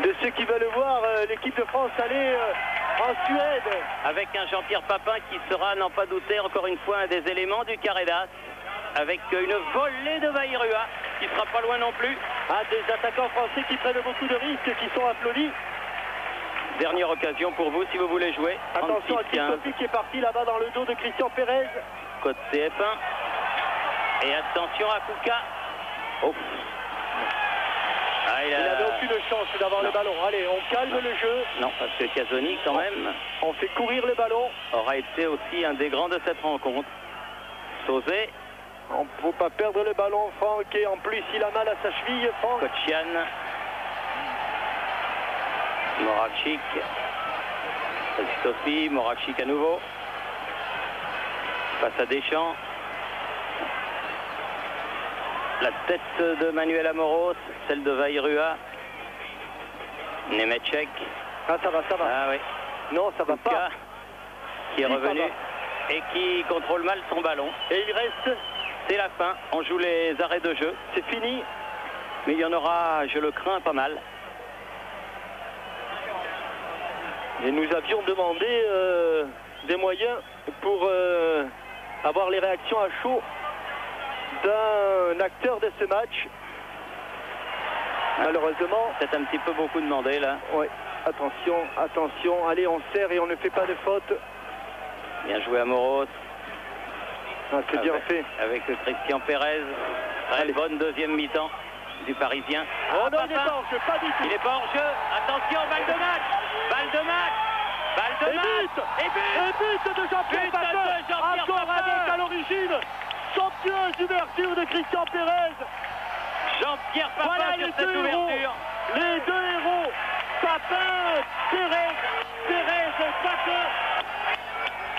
De ceux qui veulent voir l'équipe de France aller en Suède. Avec un Jean-Pierre Papin qui sera, n'en pas douter, encore une fois un des éléments du carré d'as. Avec une volée de Vairua qui sera pas loin non plus. Des attaquants français qui prennent beaucoup de risques, qui sont applaudis. Dernière occasion pour vous si vous voulez jouer. Attention à Christophe qui est parti là-bas dans le dos de Christian Pérez. Côte CF1. Et attention à Kouka. Ouf. Il n'avait aucune chance d'avoir le ballon. Allez, on calme le jeu. Non, parce que Casoni, quand même, on fait courir le ballon. Aura été aussi un des grands de cette rencontre. Sauzet. On ne faut pas perdre le ballon, Franck. Et en plus, il a mal à sa cheville, Franck. Kocian. Moravchik. Sophie, Moravchik à nouveau. Face à Deschamps. La tête de Manuel Amoros, celle de Vairua. Nemeček. Ah, ça va. Ah oui. Non, ça va pas. Qui est revenu et qui contrôle mal son ballon. Et il reste. C'est la fin. On joue les arrêts de jeu. C'est fini. Mais il y en aura, je le crains, pas mal. Et nous avions demandé des moyens pour avoir les réactions à chaud d'un acteur de ce match. Malheureusement. C'est un petit peu beaucoup demandé là. Oui, attention. Allez, on serre et on ne fait pas de faute. Bien joué Amoros. C'est bien fait. Avec Christian Pérez. Très bonne deuxième mi-temps du Parisien. Oh non, il n'est pas hors jeu, pas du tout. Il n'est pas hors jeu. Attention, balle de match. Et but de Jean-Pierre Papin. Encore avec à l'origine. Somptueuse ouverture de Christian Pérez. Jean-Pierre Papin voilà sur cette ouverture. Les deux héros. Papin, Pérez, Papin.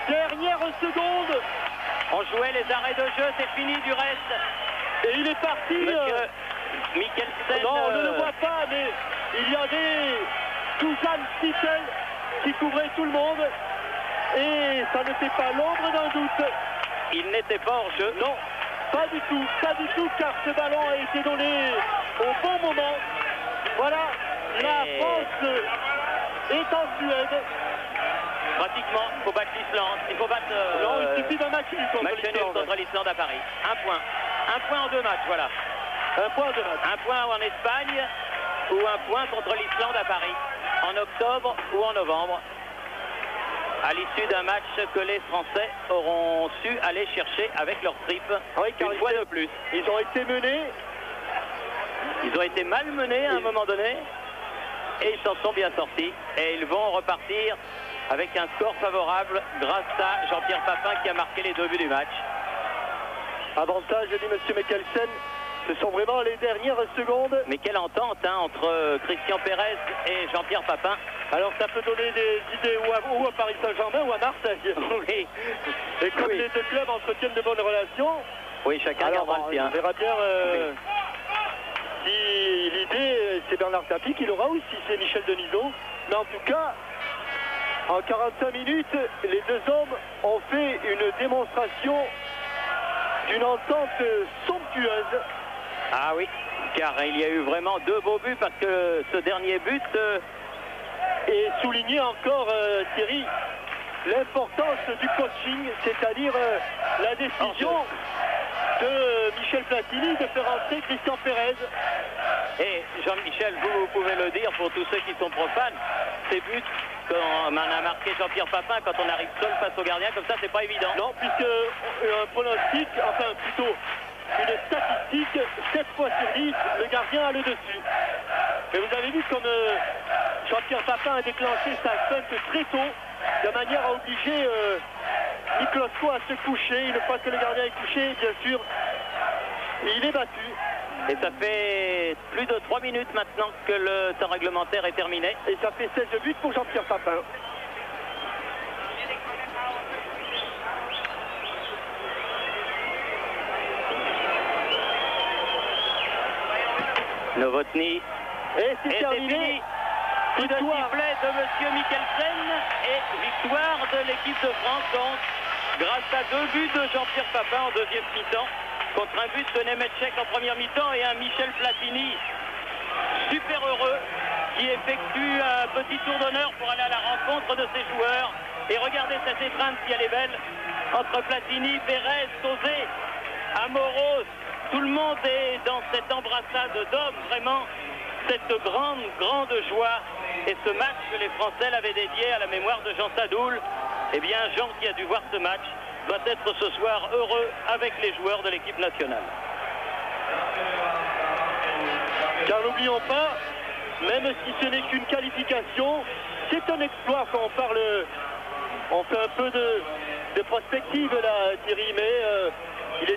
Dernière seconde. On jouait les arrêts de jeu, c'est fini du reste. Et il est parti. Monsieur Mikkelsen. Non, on ne le voit pas, mais il y avait Suzanne Stittel qui couvrait tout le monde. Et ça ne fait pas l'ombre d'un doute. Il n'était pas hors jeu. Non, pas du tout, car ce ballon a été donné au bon moment. Voilà, la France est en Suède. Pratiquement, il faut battre l'Islande. Il faut battre... non, il suffit d'un match nul contre l'Islande à Paris. Un point en 2 matchs, voilà. Un point en 2 matchs. Un point en Espagne ou un point contre l'Islande à Paris, en octobre ou en novembre, à l'issue d'un match que les Français auront su aller chercher avec leur tripes une fois de plus. Ils ont été menés. Ils ont été mal menés à un moment donné et ils s'en sont bien sortis. Et ils vont repartir avec un score favorable grâce à Jean-Pierre Papin qui a marqué les 2 buts du match. Avantage, dit M. Mikkelsen. Ce sont vraiment les dernières secondes. Mais quelle entente entre Christian Pérez et Jean-Pierre Papin. Alors ça peut donner des idées ou à Paris Saint-Germain ou à Marseille. Oui. Et comme les deux clubs entretiennent de bonnes relations, oui, chacun gardera le sien. On verra bien si l'idée c'est Bernard Tapie qui l'aura ou si c'est Michel Denisot. Mais en tout cas, en 45 minutes, les deux hommes ont fait une démonstration d'une entente somptueuse. Ah oui, car il y a eu vraiment 2 beaux buts parce que ce dernier but... Et souligner encore, Thierry, l'importance du coaching, c'est-à-dire la décision de Michel Platini de faire entrer Christian Pérez. Et Jean-Michel, vous pouvez le dire pour tous ceux qui sont profanes, ces buts qu'on a marqué Jean-Pierre Papin quand on arrive seul face au gardien, comme ça c'est pas évident. Non, puisque un pronostic, enfin plutôt une statistique, 7 fois sur 10, le gardien a le dessus. Mais vous avez vu comme Jean-Pierre Papin a déclenché sa feinte très tôt, de manière à obliger Miklosko à se coucher. Une fois que le gardien est couché, bien sûr, il est battu. Et ça fait plus de 3 minutes maintenant que le temps réglementaire est terminé. Et ça fait 16 buts pour Jean-Pierre Papin. Novotny. Et c'est terminé. Coup de sifflet de M. Mikkelsen et victoire de l'équipe de France donc grâce à 2 buts de Jean-Pierre Papin en deuxième mi-temps contre un but de Nemetchek en première mi-temps et un Michel Platini super heureux qui effectue un petit tour d'honneur pour aller à la rencontre de ses joueurs. Et regardez cette étreinte si elle est belle entre Platini, Pérez, Sauzé, Amoros. Tout le monde est dans cette embrassade d'hommes, vraiment cette grande joie. Et ce match que les Français l'avaient dédié à la mémoire de Jean Sadoul, eh bien Jean qui a dû voir ce match doit être ce soir heureux avec les joueurs de l'équipe nationale. Car n'oublions pas, même si ce n'est qu'une qualification, c'est un exploit quand on parle, on fait un peu de prospective là Thierry, mais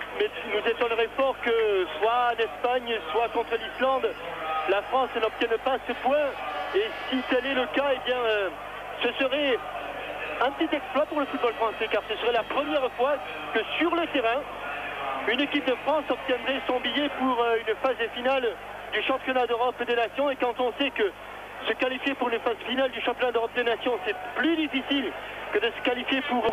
nous étonnerait fort que soit en Espagne, soit contre l'Islande, la France n'obtienne pas ce point. Et si tel est le cas, eh bien, ce serait un petit exploit pour le football français, car ce serait la première fois que sur le terrain, une équipe de France obtiendrait son billet pour une phase finale du championnat d'Europe des Nations. Et quand on sait que se qualifier pour une phase finale du championnat d'Europe des Nations, c'est plus difficile que de se qualifier pour